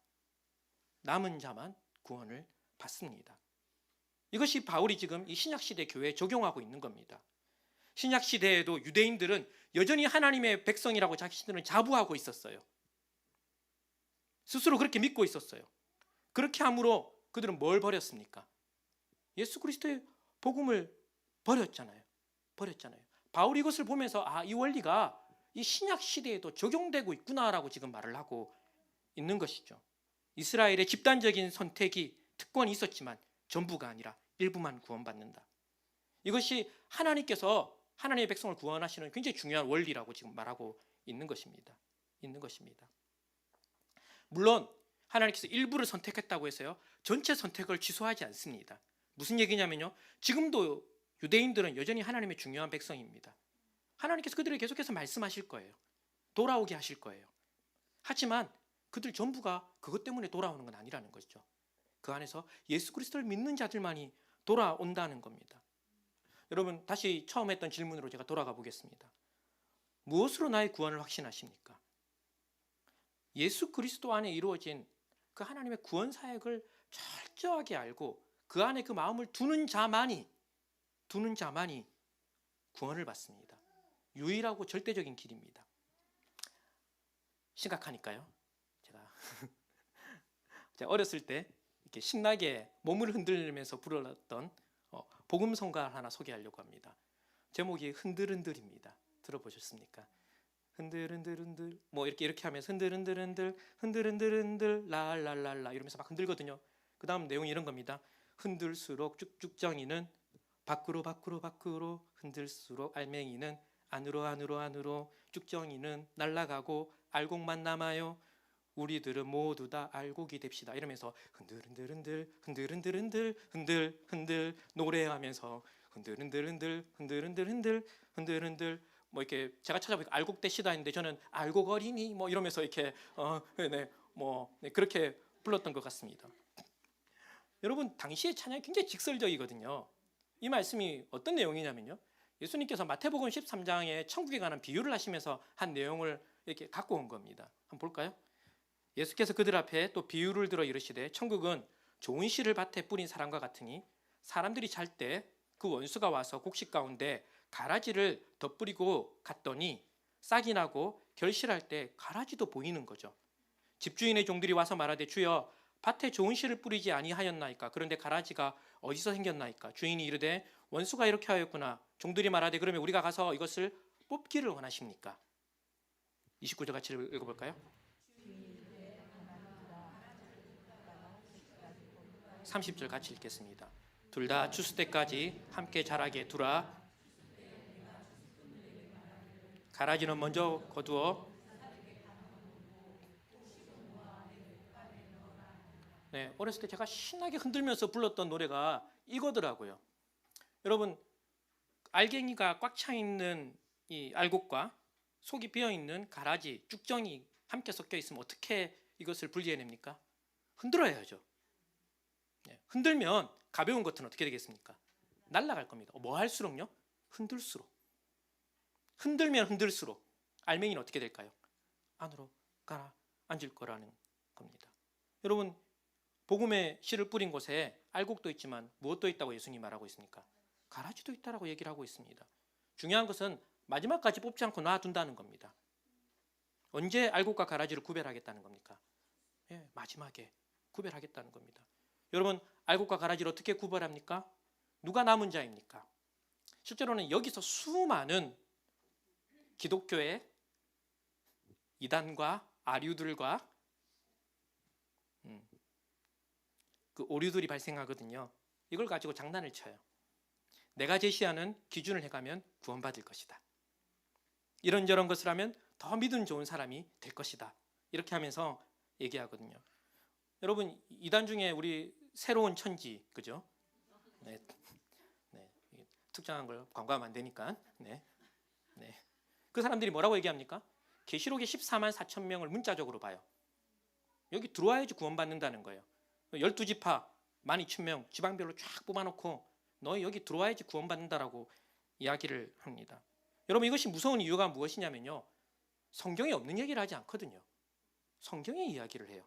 남은 자만 구원을 받습니다. 이것이 바울이 지금 이 신약시대 교회에 적용하고 있는 겁니다. 신약시대에도 유대인들은 여전히 하나님의 백성이라고 자신들은 자부하고 있었어요. 스스로 그렇게 믿고 있었어요. 그렇게 함으로 그들은 뭘 버렸습니까? 예수 그리스도의 복음을 버렸잖아요. 바울이 이것을 보면서 이 원리가 이 신약 시대에도 적용되고 있구나라고 지금 말을 하고 있는 것이죠. 이스라엘의 집단적인 선택이 특권이 있었지만 전부가 아니라 일부만 구원받는다. 이것이 하나님께서 하나님의 백성을 구원하시는 굉장히 중요한 원리라고 지금 말하고 있는 것입니다. 물론 하나님께서 일부를 선택했다고 해서요, 전체 선택을 취소하지 않습니다. 무슨 얘기냐면요, 지금도 유대인들은 여전히 하나님의 중요한 백성입니다. 하나님께서 그들에게 계속해서 말씀하실 거예요. 돌아오게 하실 거예요. 하지만 그들 전부가 그것 때문에 돌아오는 건 아니라는 거죠. 그 안에서 예수 그리스도를 믿는 자들만이 돌아온다는 겁니다. 여러분, 다시 처음 했던 질문으로 제가 돌아가 보겠습니다. 무엇으로 나의 구원을 확신하십니까? 예수 그리스도 안에 이루어진 그 하나님의 구원 사역을 철저하게 알고 그 안에 그 마음을 두는 자만이 구원을 받습니다. 유일하고 절대적인 길입니다. 심각하니까요. 제가 어렸을 때 이렇게 신나게 몸을 흔들면서 불렀던 복음성가 하나 소개하려고 합니다. 제목이 흔들흔들입니다. 들어보셨습니까? 흔들흔들흔들 뭐 이렇게 하면서 흔들흔들흔들 랄랄랄라 이러면서 막 흔들거든요. 그 다음 내용이 이런 겁니다. 흔들수록 쭉쭉정이는 밖으로 흔들수록 알맹이는 안으로 쭉정이는 날아가고 알곡만 남아요. 우리들은 모두 다 알곡이 됩시다. 이러면서 흔들 노래하면서 흔들 뭐 이렇게 제가 찾아보니까 알곡 되시다 했는데 저는 알곡 어린이 뭐 이러면서 이렇게 그렇게 불렀던 것 같습니다. 여러분, 당시의 찬양이 굉장히 직설적이거든요. 이 말씀이 어떤 내용이냐면요, 예수님께서 마태복음 13장에 천국에 관한 비유를 하시면서 한 내용을 이렇게 갖고 온 겁니다. 한번 볼까요? 예수께서 그들 앞에 또 비유를 들어 이르시되 천국은 좋은 씨를 밭에 뿌린 사람과 같으니 사람들이 잘 때 그 원수가 와서 곡식 가운데 가라지를 덧뿌리고 갔더니 싹이 나고 결실할 때 가라지도 보이는 거죠. 집주인의 종들이 와서 말하되 주여 밭에 좋은 씨를 뿌리지 아니하였나이까? 그런데 가라지가 어디서 생겼나이까? 주인이 이르되 원수가 이렇게 하였구나. 종들이 말하되 그러면 우리가 가서 이것을 뽑기를 원하십니까? 29절 같이 읽어볼까요? 30절 같이 읽겠습니다. 둘 다 추수 때까지 함께 자라게 두라. 가라지는 먼저 거두어 어렸을 때 제가 신나게 흔들면서 불렀던 노래가 이거더라고요. 여러분, 알갱이가 꽉 차 있는 이 알곡과 속이 비어 있는 가라지, 쭉정이 함께 섞여 있으면 어떻게 이것을 분리해냅니까? 흔들어야죠. 흔들면 가벼운 것은 어떻게 되겠습니까? 날아갈 겁니다. 뭐 할수록요? 흔들수록. 흔들면 흔들수록 알맹이는 어떻게 될까요? 안으로 가라앉을 거라는 겁니다. 여러분, 복음의 씨를 뿌린 곳에 알곡도 있지만 무엇도 있다고 예수님이 말하고 있습니까? 가라지도 있다라고 얘기를 하고 있습니다. 중요한 것은 마지막까지 뽑지 않고 놔둔다는 겁니다. 언제 알곡과 가라지를 구별하겠다는 겁니까? 예, 마지막에 구별하겠다는 겁니다. 여러분, 알곡과 가라지를 어떻게 구별합니까? 누가 남은 자입니까? 실제로는 여기서 수많은 기독교의 이단과 아류들과 그 오류들이 발생하거든요. 이걸 가지고 장난을 쳐요. 내가 제시하는 기준을 해가면 구원받을 것이다. 이런저런 것을 하면 더 믿음 좋은 사람이 될 것이다. 이렇게 하면서 얘기하거든요. 여러분, 이단 중에 우리 새로운 천지, 그죠? 네. 특정한 걸 광고하면 안 되니까. 네. 그 사람들이 뭐라고 얘기합니까? 계시록에 14만 4천 명을 문자적으로 봐요. 여기 들어와야지 구원받는다는 거예요. 12지파 12,000명 지방별로 쫙 뽑아놓고 너희 여기 들어와야지 구원받는다라고 이야기를 합니다. 여러분, 이것이 무서운 이유가 무엇이냐면요, 성경에 없는 얘기를 하지 않거든요. 성경의 이야기를 해요.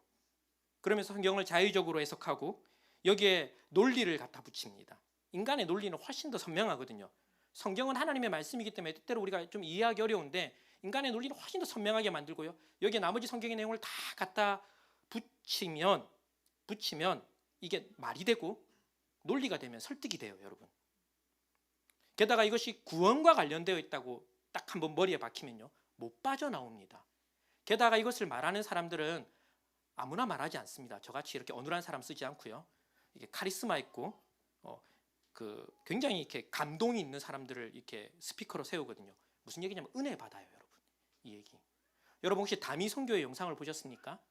그러면서 성경을 자의적으로 해석하고 여기에 논리를 갖다 붙입니다. 인간의 논리는 훨씬 더 선명하거든요. 성경은 하나님의 말씀이기 때문에 때때로 우리가 좀 이해하기 어려운데 인간의 논리는 훨씬 더 선명하게 만들고요, 여기에 나머지 성경의 내용을 다 갖다 붙이면 이게 말이 되고 논리가 되면 설득이 돼요, 여러분. 게다가 이것이 구원과 관련되어 있다고 딱 한번 머리에 박히면요, 못 빠져나옵니다. 게다가 이것을 말하는 사람들은 아무나 말하지 않습니다. 저같이 이렇게 어눌한 사람 쓰지 않고요, 이게 카리스마 있고 굉장히 이렇게 감동이 있는 사람들을 이렇게 스피커로 세우거든요. 무슨 얘기냐면 은혜 받아요, 여러분. 이 얘기. 여러분, 혹시 다미 선교의 영상을 보셨습니까?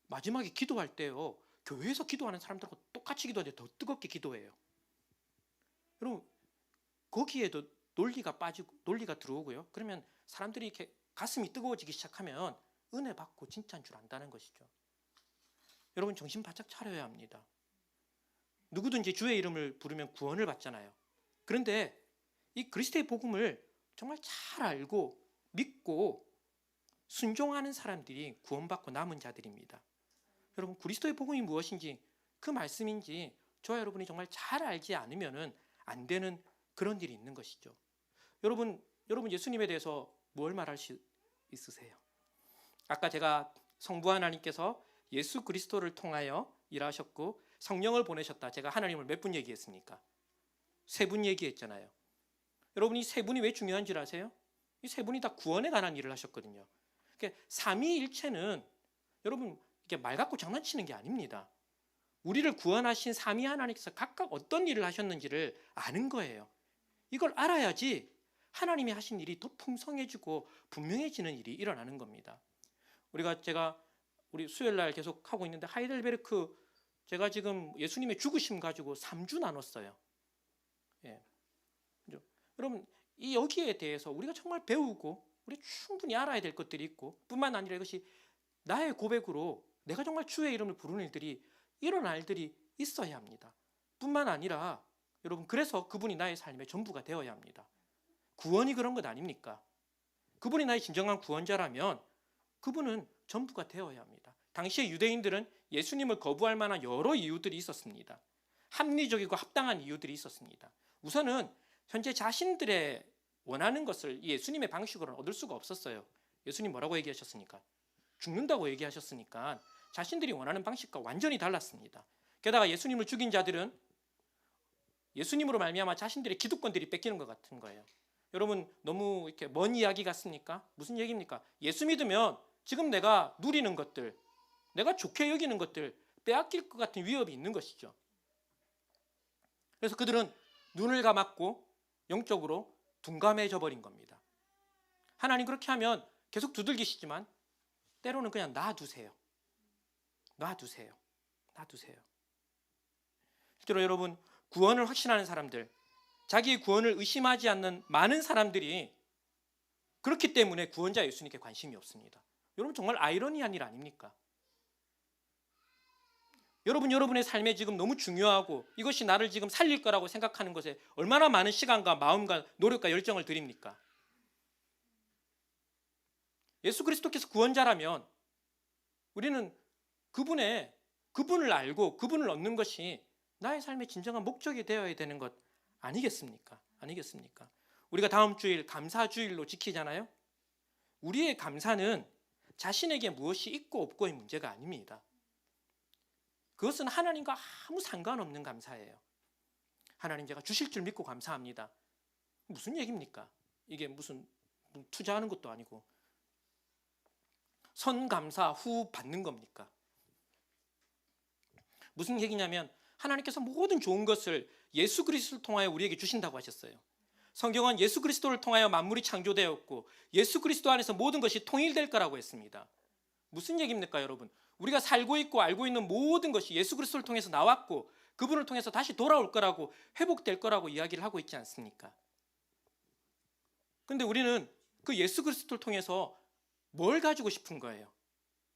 마지막에 기도할 때요, 교회에서 기도하는 사람들하고 똑같이 기도하는데 더 뜨겁게 기도해요. 여러분, 거기에도 논리가 빠지고 논리가 들어오고요, 그러면 사람들이 이렇게 가슴이 뜨거워지기 시작하면 은혜 받고 진짜인 줄 안다는 것이죠. 여러분, 정신 바짝 차려야 합니다. 누구든지 주의 이름을 부르면 구원을 받잖아요. 그런데 이 그리스도의 복음을 정말 잘 알고 믿고 순종하는 사람들이 구원받고 남은 자들입니다. 여러분, 그리스도의 복음이 무엇인지, 그 말씀인지 저와 여러분이 정말 잘 알지 않으면 안 되는 그런 일이 있는 것이죠. 여러분 예수님에 대해서 뭘 말할 수 있으세요? 아까 제가 성부 하나님께서 예수 그리스도를 통하여 일하셨고 성령을 보내셨다, 제가 하나님을 몇 분 얘기했습니까? 3분 얘기했잖아요. 여러분, 이 3분이 왜 중요한지 아세요? 이 3분이 다 구원에 관한 일을 하셨거든요. 그러니까 삼위일체는 여러분 이게 말 갖고 장난치는 게 아닙니다. 우리를 구원하신 삼위 하나님께서 각각 어떤 일을 하셨는지를 아는 거예요. 이걸 알아야지 하나님이 하신 일이 더 풍성해지고 분명해지는 일이 일어나는 겁니다. 제가 우리 수요일 날 계속 하고 있는데 하이델베르크, 제가 지금 예수님의 죽으심 가지고 3주 나눴어요. 예. 여러분, 이 여기에 대해서 우리가 정말 배우고 우리 충분히 알아야 될 것들이 있고, 뿐만 아니라 이것이 나의 고백으로 내가 정말 주의 이름을 부르는 일들이 일어날 일들이 있어야 합니다. 뿐만 아니라 여러분, 그래서 그분이 나의 삶의 전부가 되어야 합니다. 구원이 그런 것 아닙니까? 그분이 나의 진정한 구원자라면 그분은 전부가 되어야 합니다. 당시의 유대인들은 예수님을 거부할 만한 여러 이유들이 있었습니다. 합리적이고 합당한 이유들이 있었습니다. 우선은 현재 자신들의 원하는 것을 예수님의 방식으로는 얻을 수가 없었어요. 예수님 뭐라고 얘기하셨습니까? 죽는다고 얘기하셨으니까 자신들이 원하는 방식과 완전히 달랐습니다. 게다가 예수님을 죽인 자들은 예수님으로 말미암아 자신들의 기득권들이 뺏기는 것 같은 거예요. 여러분, 너무 이렇게 먼 이야기 같습니까? 무슨 얘기입니까? 예수 믿으면 지금 내가 누리는 것들, 내가 좋게 여기는 것들 빼앗길 것 같은 위협이 있는 것이죠. 그래서 그들은 눈을 감았고 영적으로 둔감해져 버린 겁니다. 하나님 그렇게 하면 계속 두들기시지만 때로는 그냥 놔두세요. 실제로 여러분, 구원을 확신하는 사람들, 자기의 구원을 의심하지 않는 많은 사람들이 그렇기 때문에 구원자 예수님께 관심이 없습니다. 여러분, 정말 아이러니한 일 아닙니까? 여러분의 삶에 지금 너무 중요하고 이것이 나를 지금 살릴 거라고 생각하는 것에 얼마나 많은 시간과 마음과 노력과 열정을 드립니까? 예수 그리스도께서 구원자라면 우리는 그분을 알고 그분을 얻는 것이 나의 삶의 진정한 목적이 되어야 되는 것 아니겠습니까? 우리가 다음 주일 감사주일로 지키잖아요. 우리의 감사는 자신에게 무엇이 있고 없고의 문제가 아닙니다. 그것은 하나님과 아무 상관없는 감사예요. 하나님 제가 주실 줄 믿고 감사합니다. 무슨 얘기입니까? 이게 무슨 투자하는 것도 아니고 선감사 후 받는 겁니까? 무슨 얘기냐면 하나님께서 모든 좋은 것을 예수 그리스도를 통하여 우리에게 주신다고 하셨어요. 성경은 예수 그리스도를 통하여 만물이 창조되었고 예수 그리스도 안에서 모든 것이 통일될 거라고 했습니다. 무슨 얘기입니까, 여러분? 우리가 살고 있고 알고 있는 모든 것이 예수 그리스도를 통해서 나왔고 그분을 통해서 다시 돌아올 거라고, 회복될 거라고 이야기를 하고 있지 않습니까? 그런데 우리는 그 예수 그리스도를 통해서 뭘 가지고 싶은 거예요?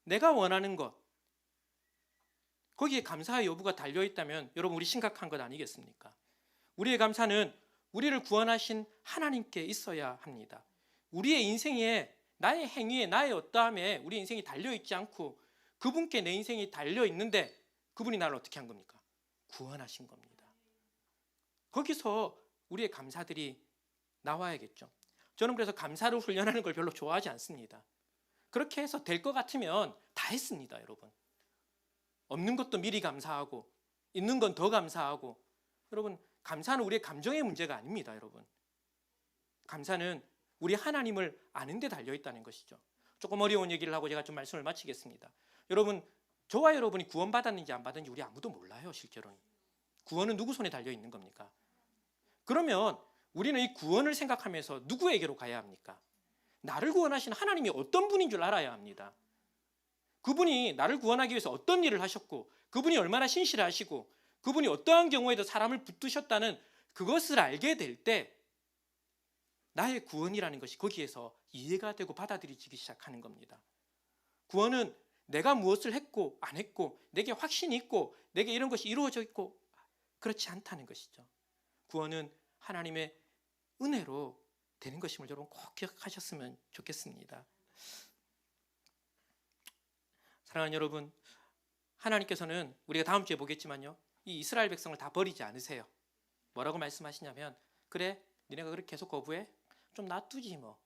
내가 원하는 것, 거기에 감사의 여부가 달려있다면 여러분, 우리 심각한 것 아니겠습니까? 우리의 감사는 우리를 구원하신 하나님께 있어야 합니다. 우리의 인생에, 나의 행위에, 나의 어떠함에 우리 인생이 달려있지 않고 그분께 내 인생이 달려있는데 그분이 나를 어떻게 한 겁니까? 구원하신 겁니다. 거기서 우리의 감사들이 나와야겠죠. 저는 그래서 감사를 훈련하는 걸 별로 좋아하지 않습니다. 그렇게 해서 될 것 같으면 다 했습니다, 여러분. 없는 것도 미리 감사하고 있는 건 더 감사하고. 여러분, 감사는 우리의 감정의 문제가 아닙니다, 여러분. 감사는 우리 하나님을 아는 데 달려있다는 것이죠. 조금 어려운 얘기를 하고 제가 좀 말씀을 마치겠습니다. 여러분, 저와 여러분이 구원받았는지 안 받았는지 우리 아무도 몰라요, 실제로는. 구원은 누구 손에 달려있는 겁니까? 그러면 우리는 이 구원을 생각하면서 누구에게로 가야 합니까? 나를 구원하신 하나님이 어떤 분인 줄 알아야 합니다. 그분이 나를 구원하기 위해서 어떤 일을 하셨고 그분이 얼마나 신실하시고 그분이 어떠한 경우에도 사람을 붙드셨다는 그것을 알게 될 때 나의 구원이라는 것이 거기에서 이해가 되고 받아들여지기 시작하는 겁니다. 구원은 내가 무엇을 했고 안 했고 내게 확신이 있고 내게 이런 것이 이루어져 있고 그렇지 않다는 것이죠. 구원은 하나님의 은혜로 되는 것임을 여러분 꼭 기억하셨으면 좋겠습니다. 사랑하는 여러분, 하나님께서는 우리가 다음 주에 보겠지만요, 이 이스라엘 백성을 다 버리지 않으세요. 뭐라고 말씀하시냐면, 그래, 니네가 그렇게 계속 거부해? 좀 놔두지 뭐.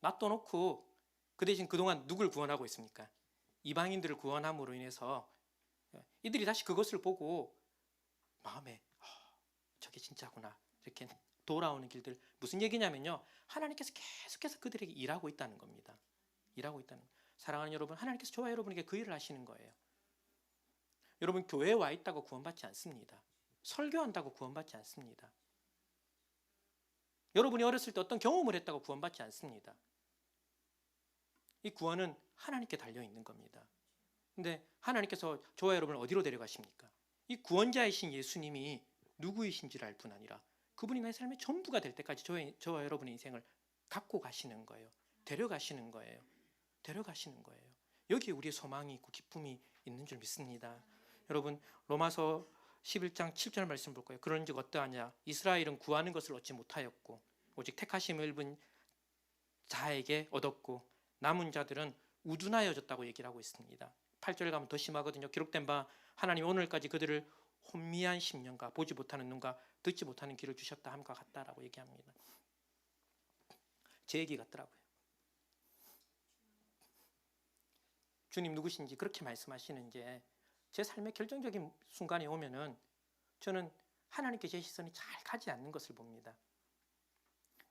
놔둬놓고 그 대신 그동안 누굴 구원하고 있습니까? 이방인들을 구원함으로 인해서 이들이 다시 그것을 보고 마음에 저게 진짜구나 이렇게 돌아오는 길들. 무슨 얘기냐면요, 하나님께서 계속해서 그들에게 일하고 있다는 겁니다. 일하고 있다는 거예요. 사랑하는 여러분, 하나님께서 저와 여러분에게 그 일을 하시는 거예요. 여러분, 교회에 와 있다고 구원받지 않습니다. 설교한다고 구원받지 않습니다. 여러분이 어렸을 때 어떤 경험을 했다고 구원받지 않습니다. 이 구원은 하나님께 달려있는 겁니다. 근데 하나님께서 저와 여러분을 어디로 데려가십니까? 이 구원자이신 예수님이 누구이신지를 알 뿐 아니라 그분이 나의 삶의 전부가 될 때까지 저와 여러분의 인생을 갖고 가시는 거예요. 데려가시는 거예요. 데려가시는 거예요. 여기에 우리의 소망이 있고 기쁨이 있는 줄 믿습니다. 여러분, 로마서 11장 7절 말씀 볼 거예요. 그런즉 어떠하냐? 이스라엘은 구하는 것을 얻지 못하였고 오직 택하심을 입은 자에게 얻었고 남은 자들은 우둔하여졌다고 얘기를 하고 있습니다. 8절 가면 더 심하거든요. 기록된 바 하나님 오늘까지 그들을 혼미한 심령과 보지 못하는 눈과 듣지 못하는 귀를 주셨다 함과 같다라고 얘기합니다. 제 얘기 같더라고요. 주님 누구신지 그렇게 말씀하시는지 제 삶의 결정적인 순간에 오면은 저는 하나님께 제 시선이 잘 가지 않는 것을 봅니다.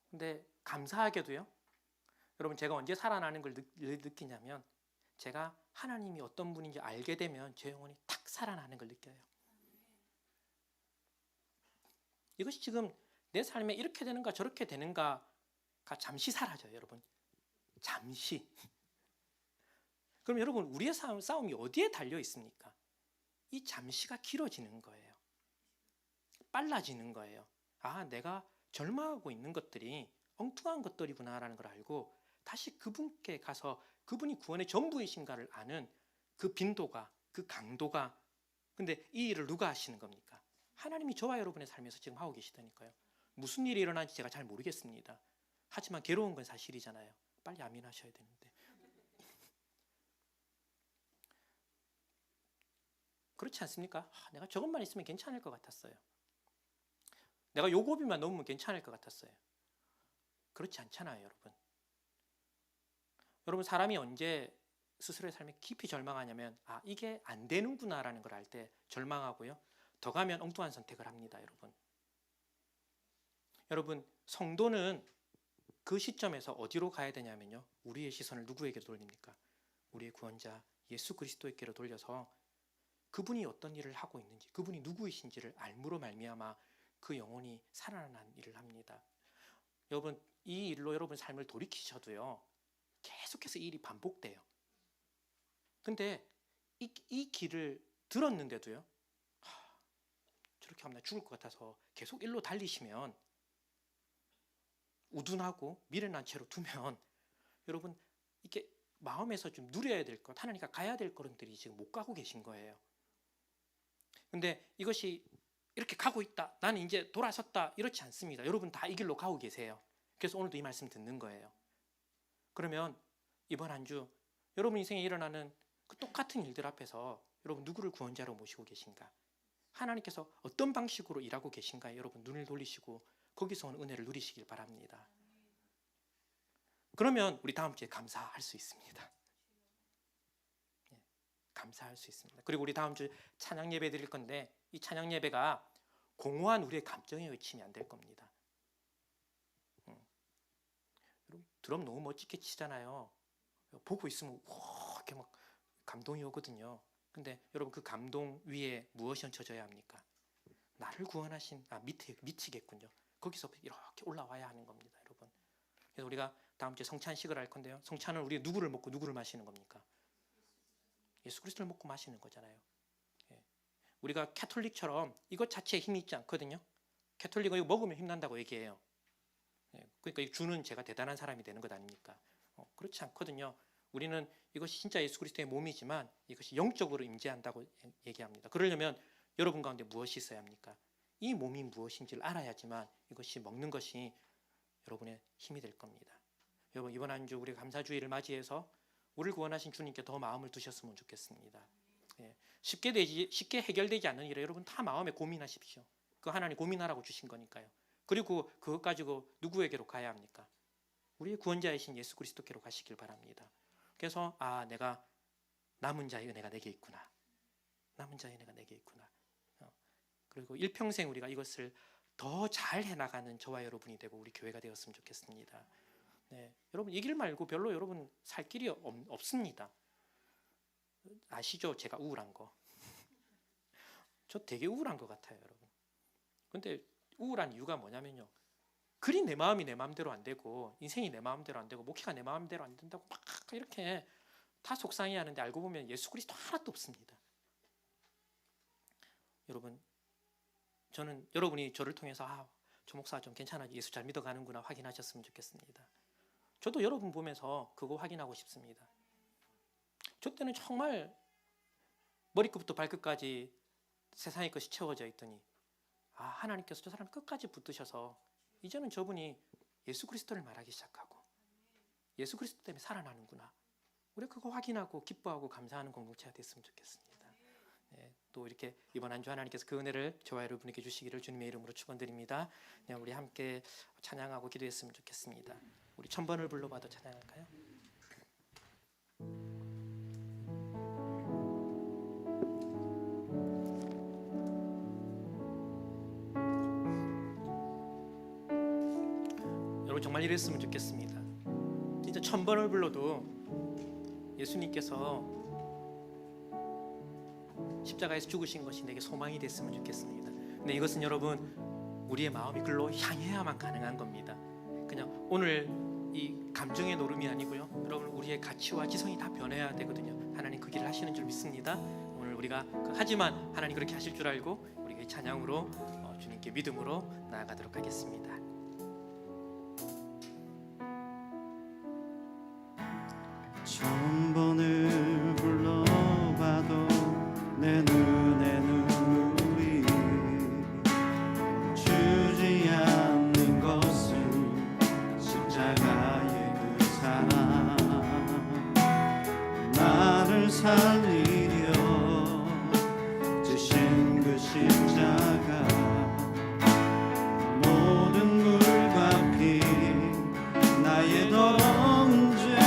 근데 감사하게도요, 여러분, 제가 언제 살아나는 걸 느끼냐면 제가 하나님이 어떤 분인지 알게 되면 제 영혼이 탁 살아나는 걸 느껴요. 이것이 지금 내 삶에 이렇게 되는가 저렇게 되는가가 잠시 사라져요, 여러분. 잠시. 그럼 여러분, 우리의 싸움이 어디에 달려 있습니까? 이 잠시가 길어지는 거예요. 빨라지는 거예요. 아, 내가 절망하고 있는 것들이 엉뚱한 것들이구나라는 걸 알고 다시 그분께 가서 그분이 구원의 전부이신가를 아는 그 빈도가, 그 강도가. 근데 이 일을 누가 하시는 겁니까? 하나님이 저와 여러분의 삶에서 지금 하고 계시다니까요. 무슨 일이 일어나는지 제가 잘 모르겠습니다. 하지만 괴로운 건 사실이잖아요. 빨리 아멘하셔야 되는데. 그렇지 않습니까? 내가 저것만 있으면 괜찮을 것 같았어요. 내가 요 고비만 넘으면 괜찮을 것 같았어요. 그렇지 않잖아요, 여러분. 여러분 사람이 언제 스스로의 삶에 깊이 절망하냐면 이게 안 되는구나라는 걸 알 때 절망하고요. 더 가면 엉뚱한 선택을 합니다. 여러분 성도는 그 시점에서 어디로 가야 되냐면요. 우리의 시선을 누구에게 돌립니까? 우리의 구원자 예수 그리스도에게로 돌려서 그분이 어떤 일을 하고 있는지, 그분이 누구이신지를 알므로 말미암아 그 영혼이 살아나는 일을 합니다. 여러분 이 일로 여러분 삶을 돌이키셔도요. 계속해서 이 일이 반복돼요. 근데 이 길을 들었는데도요. 저렇게 하면 나 죽을 것 같아서 계속 일로 달리시면, 우둔하고 미련한 채로 두면 여러분 이게 마음에서 좀 누려야 될 것, 하나님과 가야 될 걸음들이 지금 못 가고 계신 거예요. 근데 이것이 이렇게 가고 있다, 나는 이제 돌아섰다, 이렇지 않습니다. 여러분 다 이 길로 가고 계세요. 그래서 오늘도 이 말씀 듣는 거예요. 그러면 이번 한 주 여러분 인생에 일어나는 그 똑같은 일들 앞에서 여러분 누구를 구원자로 모시고 계신가? 하나님께서 어떤 방식으로 일하고 계신가에 여러분 눈을 돌리시고 거기서 온 은혜를 누리시길 바랍니다. 그러면 우리 다음 주에 감사할 수 있습니다. 감사할 수 있습니다. 그리고 우리 다음 주 찬양 예배 드릴 건데, 이 찬양 예배가 공허한 우리의 감정에 의침이 안 될 겁니다. 여러분 드럼 너무 멋지게 치잖아요. 보고 있으면 와, 이렇게 막 감동이 오거든요. 근데 여러분 그 감동 위에 무엇이 얹혀져야 합니까? 나를 구원하신 밑에 미치겠군요. 거기서 이렇게 올라와야 하는 겁니다, 여러분. 그래서 우리가 다음 주에 성찬식을 할 건데요. 성찬은 우리 누구를 먹고 누구를 마시는 겁니까? 예수 그리스도를 먹고 마시는 거잖아요. 우리가 캐톨릭처럼 이것 자체에 힘이 있지 않거든요. 캐톨릭은 이거 먹으면 힘난다고 얘기해요. 그러니까 이 주는 제가 대단한 사람이 되는 것 아닙니까? 그렇지 않거든요. 우리는 이것이 진짜 예수 그리스도의 몸이지만 이것이 영적으로 임재한다고 얘기합니다. 그러려면 여러분 가운데 무엇이 있어야 합니까? 이 몸이 무엇인지를 알아야지만 이것이 먹는 것이 여러분의 힘이 될 겁니다. 여러분 이번 한 주 우리가 감사주의를 맞이해서 우리를 구원하신 주님께 더 마음을 두셨으면 좋겠습니다. 쉽게 해결되지 않는 일에 여러분 다 마음에 고민하십시오. 그 하나님 고민하라고 주신 거니까요. 그리고 그것 가지고 누구에게로 가야 합니까? 우리의 구원자이신 예수 그리스도께로 가시길 바랍니다. 그래서 내가 남은 자의 은혜가 내게 있구나. 남은 자의 은혜가 내게 있구나. 그리고 일평생 우리가 이것을 더 잘 해나가는 저와 여러분이 되고 우리 교회가 되었으면 좋겠습니다. 여러분 이 길 말고 별로 여러분 살 길이 없습니다. 아시죠? 제가 우울한 거. 저 되게 우울한 것 같아요, 여러분. 근데 우울한 이유가 뭐냐면요. 그리 내 마음이 내 마음대로 안 되고 인생이 내 마음대로 안 되고 목회가 내 마음대로 안 된다고 막 이렇게 다 속상해하는데 알고 보면 예수 그리스도 하나도 없습니다. 여러분 저는 여러분이 저를 통해서 저 목사 좀 괜찮아, 예수 잘 믿어가는구나 확인하셨으면 좋겠습니다. 저도 여러분 보면서 그거 확인하고 싶습니다. 저 때는 정말 머리끝부터 발끝까지 세상의 것이 채워져 있더니 하나님께서 저 사람 끝까지 붙드셔서 이제는 저분이 예수 그리스도를 말하기 시작하고 예수 그리스도 때문에 살아나는구나. 우리가 그거 확인하고 기뻐하고 감사하는 공동체가 됐으면 좋겠습니다. 또 이렇게 이번 한 주 하나님께서 그 은혜를 저와 여러분에게 주시기를 주님의 이름으로 축원드립니다. 우리 함께 찬양하고 기도했으면 좋겠습니다. 우리 1000번을 불러봐도 찬양할까요? 여러분 정말 이랬으면 좋겠습니다. 진짜 1000번을 불러도 예수님께서 십자가에서 죽으신 것이 내게 소망이 됐으면 좋겠습니다. 근데 이것은 여러분 우리의 마음이 글로 향해야만 가능한 겁니다. 그냥 오늘 이 감정의 노름이 아니고요. 여러분 우리의 가치와 지성이 다 변해야 되거든요. 하나님 그 길을 하시는 줄 믿습니다. 오늘 우리가 하지만 하나님 그렇게 하실 줄 알고 우리가 이 찬양으로 주님께 믿음으로 나아가도록 하겠습니다. 천 번을 불러봐도 내 눈에 눈물이 주지 않는 것은 십자가의 그 사랑 나를 살리려 지신 그 십자가 모든 물과 피 나의 더러운 죄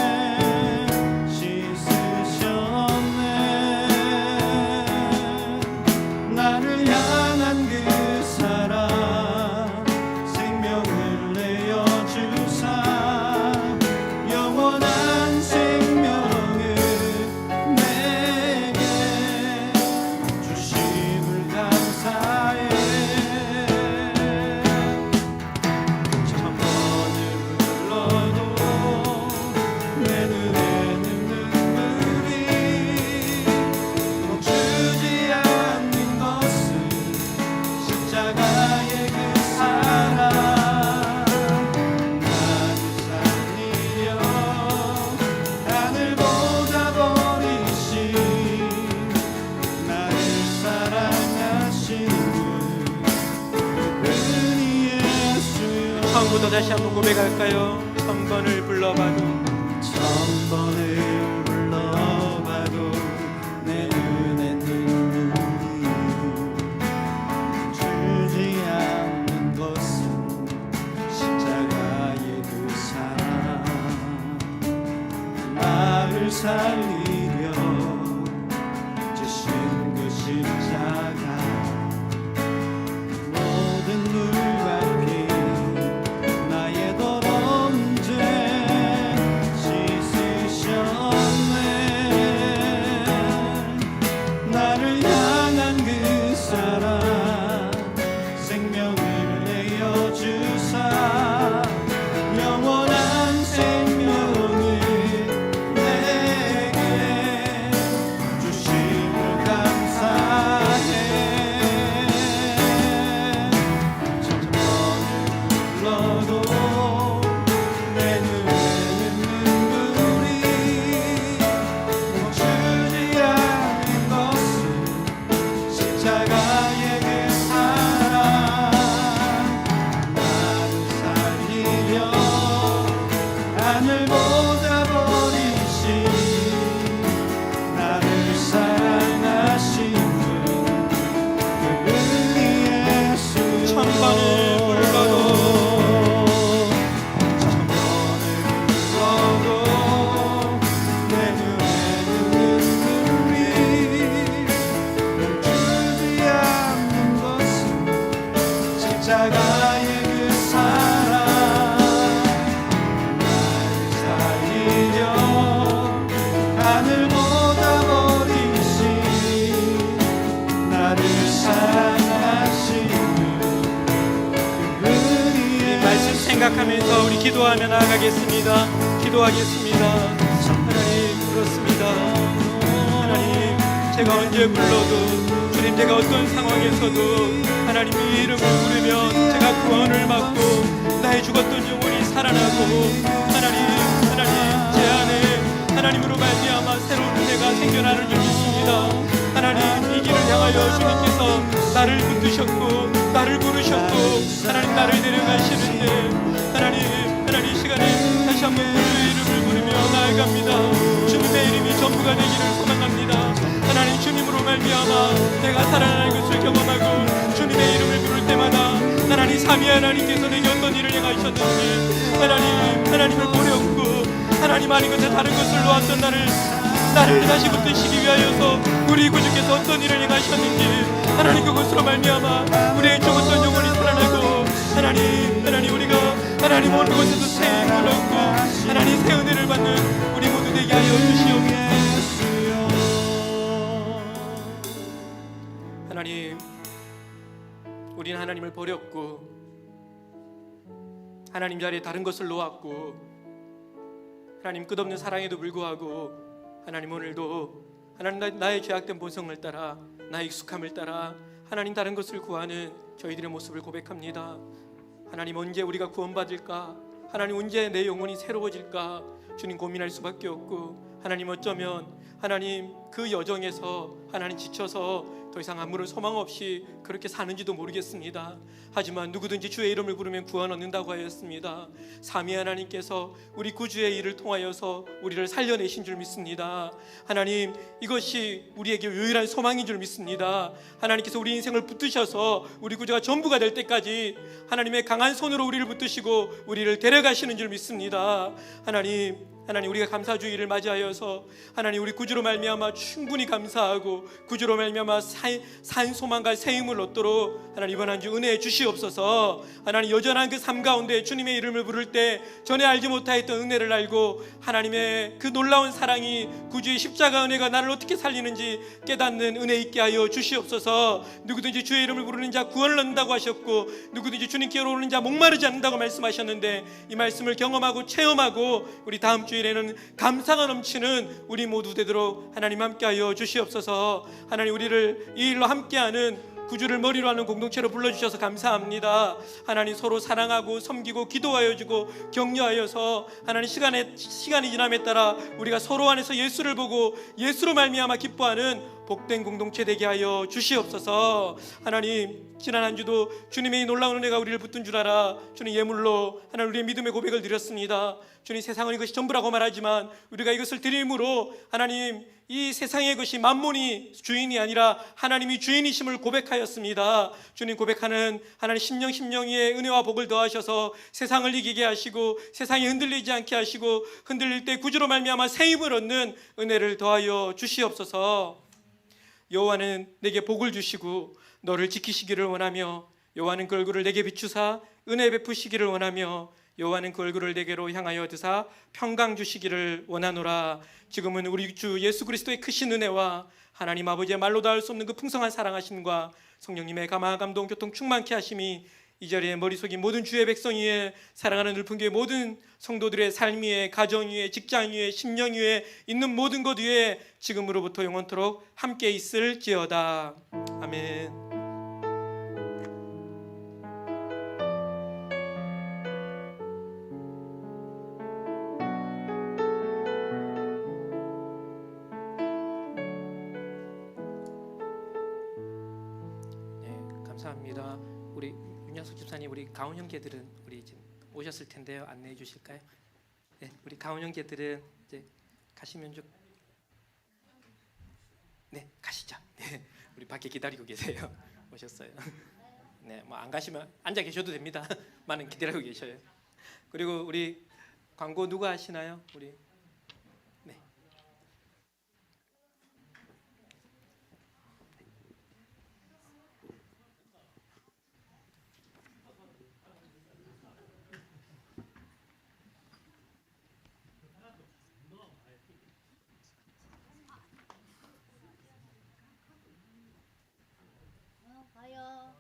마음부터 다시 한번 고백할까요? 1000번을 불러봐도 1000번을 불러봐도 내 은혜는 주지 않는 것은 십자가의 그 사랑 나를 살리려 주신 그 십자가 모든 물과 피 나의 더러운 죄 씻으셨네. 나를 향한 그 사랑 생명을 내어주사 영원한 생명을 내게 주심을 감사해. 천천번을 불러도 내 눈에는 눈물이 멈추지 않는 것은 십자가의 그 사랑 나를 살리려 하늘보다 버리신 나를 사랑하신 그 예수 1000번을 불러도 1000번을 불러도 내 눈에는 눈물이 멈추지 않는 것은 십자가의 그 사랑 나를 살리려 하늘보다 버리신 나를 사랑하신 그 은혜의 말씀 생각하면서 우리 기도하며 나아가겠습니다. 기도하겠습니다. 하나님, 그렇습니다. 하나님, 제가 언제 불러도 주님, 제가 어떤 상황에서도 하나님 이 이름을 부르면 제가 구원을 받고 나의 죽었던 영혼이 살아나고 하나님 제 안에 하나님으로 말미암아 새로운 은혜가 생겨나는 줄 믿습니다. 하나님, 이 길을 향하여 주님께서 나를 붙드셨고 나를 부르셨고 하나님 나를 데려가시는데 하나님 이 시간에 다시 한번 주의 이름을 부르며 나아갑니다. 주님의 이름이 전부가 되기를 소망합니다. 하나님, 주님으로 말미암아 내가 살아나는 것을 경험하고 주님의 이름을 부를 때마다 하나님 삼위 하나님께서 내게 어떤 일을 행하셨는지 하나님을 버렸고 하나님 아닌 것에 다른 것을 놓았던 나를 다시 붙드시기 위하여서 우리 구주께서 어떤 일을 행하셨는지 하나님 그것으로 말미암아 우리의 죽었던 영혼이 살아나고 하나님 우리가 하나님 어느 곳에서 새 힘을 얻고 하나님 새 은혜를 받는 우리 모두 되게 하여 주시옵소서. 하나님, 우리는 하나님을 버렸고 하나님 자리에 다른 것을 놓았고 하나님 끝없는 사랑에도 불구하고 하나님 오늘도 하나님 나의 죄악된 본성을 따라 나의 익숙함을 따라 하나님 다른 것을 구하는 저희들의 모습을 고백합니다. 하나님, 언제 우리가 구원받을까? 하나님, 언제 내 영혼이 새로워질까? 주님, 고민할 수밖에 없고 하나님, 어쩌면 하나님 그 여정에서 하나님 지쳐서 더 이상 아무런 소망 없이 그렇게 사는지도 모르겠습니다. 하지만 누구든지 주의 이름을 부르면 구원 얻는다고 하였습니다. 삼위 하나님께서 우리 구주의 일을 통하여서 우리를 살려내신 줄 믿습니다. 하나님, 이것이 우리에게 유일한 소망인 줄 믿습니다. 하나님께서 우리 인생을 붙드셔서 우리 구주가 전부가 될 때까지 하나님의 강한 손으로 우리를 붙드시고 우리를 데려가시는 줄 믿습니다. 하나님 우리가 감사주의를 맞이하여서 하나님 우리 구주로 말미암아 충분히 감사하고 구주로 말미암아 산 소망과 새 힘을 얻도록 하나님 이번 한 주 은혜해 주시옵소서. 하나님, 여전한 그 삶 가운데 주님의 이름을 부를 때 전에 알지 못하였던 은혜를 알고 하나님의 그 놀라운 사랑이 구주의 십자가 은혜가 나를 어떻게 살리는지 깨닫는 은혜 있게 하여 주시옵소서. 누구든지 주의 이름을 부르는 자 구원을 얻는다고 하셨고 누구든지 주님께로 오는 자 목마르지 않는다고 말씀하셨는데 이 말씀을 경험하고 체험하고 우리 다음 주일에는 감사가 넘치는 우리 모두 되도록 하나님 함께하여 주시옵소서. 하나님, 우리를 이 일로 함께하는 구주를 머리로 하는 공동체로 불러주셔서 감사합니다. 하나님, 서로 사랑하고 섬기고 기도하여 주고 격려하여서 하나님 시간이 지남에 따라 우리가 서로 안에서 예수를 보고 예수로 말미암아 기뻐하는 복된 공동체 되게 하여 주시옵소서. 하나님, 지난 한 주도 주님의 이 놀라운 은혜가 우리를 붙든 줄 알아 주님 예물로 하나님 우리의 믿음의 고백을 드렸습니다. 주님, 세상은 이것이 전부라고 말하지만 우리가 이것을 드림으로 하나님 이 세상의 것이 만몬이 주인이 아니라 하나님이 주인이심을 고백하였습니다. 주님, 고백하는 하나님 심령 위에 은혜와 복을 더하셔서 세상을 이기게 하시고 세상이 흔들리지 않게 하시고 흔들릴 때 구주로 말미암아 새 힘을 얻는 은혜를 더하여 주시옵소서. 여호와는 내게 복을 주시고 너를 지키시기를 원하며 여호와는 그 얼굴을 내게 비추사 은혜 베푸시기를 원하며 여호와는 그 얼굴을 내게로 향하여 드사 평강 주시기를 원하노라. 지금은 우리 주 예수 그리스도의 크신 은혜와 하나님 아버지의 말로 다 할 수 없는 그 풍성한 사랑하심과 성령님의 감화 감동 교통 충만케 하심이 이 자리에 머릿속인 모든 주의 백성 위에 사랑하는 늘품교회 모든 성도들의 삶 위에 가정 위에 직장 위에 심령 위에 있는 모든 것 위에 지금으로부터 영원토록 함께 있을지어다. 아멘. 감사합니다. 우리 윤양숙 집사님, 우리 가훈 형제들은 우리 지금 오셨을 텐데요. 안내해 주실까요? 네, 우리 가훈 형제들은 이제 가시면 좀 네, 가시죠. 네, 우리 밖에 기다리고 계세요. 오셨어요. 네, 뭐 안 가시면 앉아 계셔도 됩니다. 많은 기다리고 계셔요. 그리고 우리 광고 누가 하시나요? 우리 네. 가요.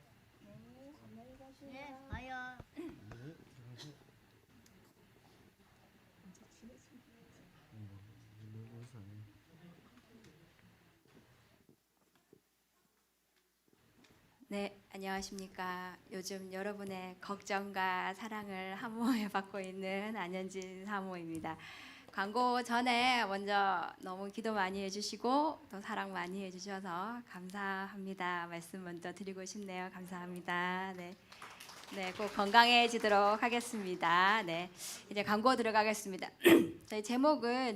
네, 가요. 네, 안녕하십니까. 요즘 여러분의 걱정과 사랑을 한 몸에 받고 있는 안현진 사모입니다. 광고 전에 먼저 너무 기도 많이 해주시고 또 사랑 많이 해주셔서 감사합니다. 말씀 먼저 드리고 싶네요. 감사합니다. 네, 네, 꼭 건강해지도록 하겠습니다. 네, 이제 광고 들어가겠습니다. 저희 제목은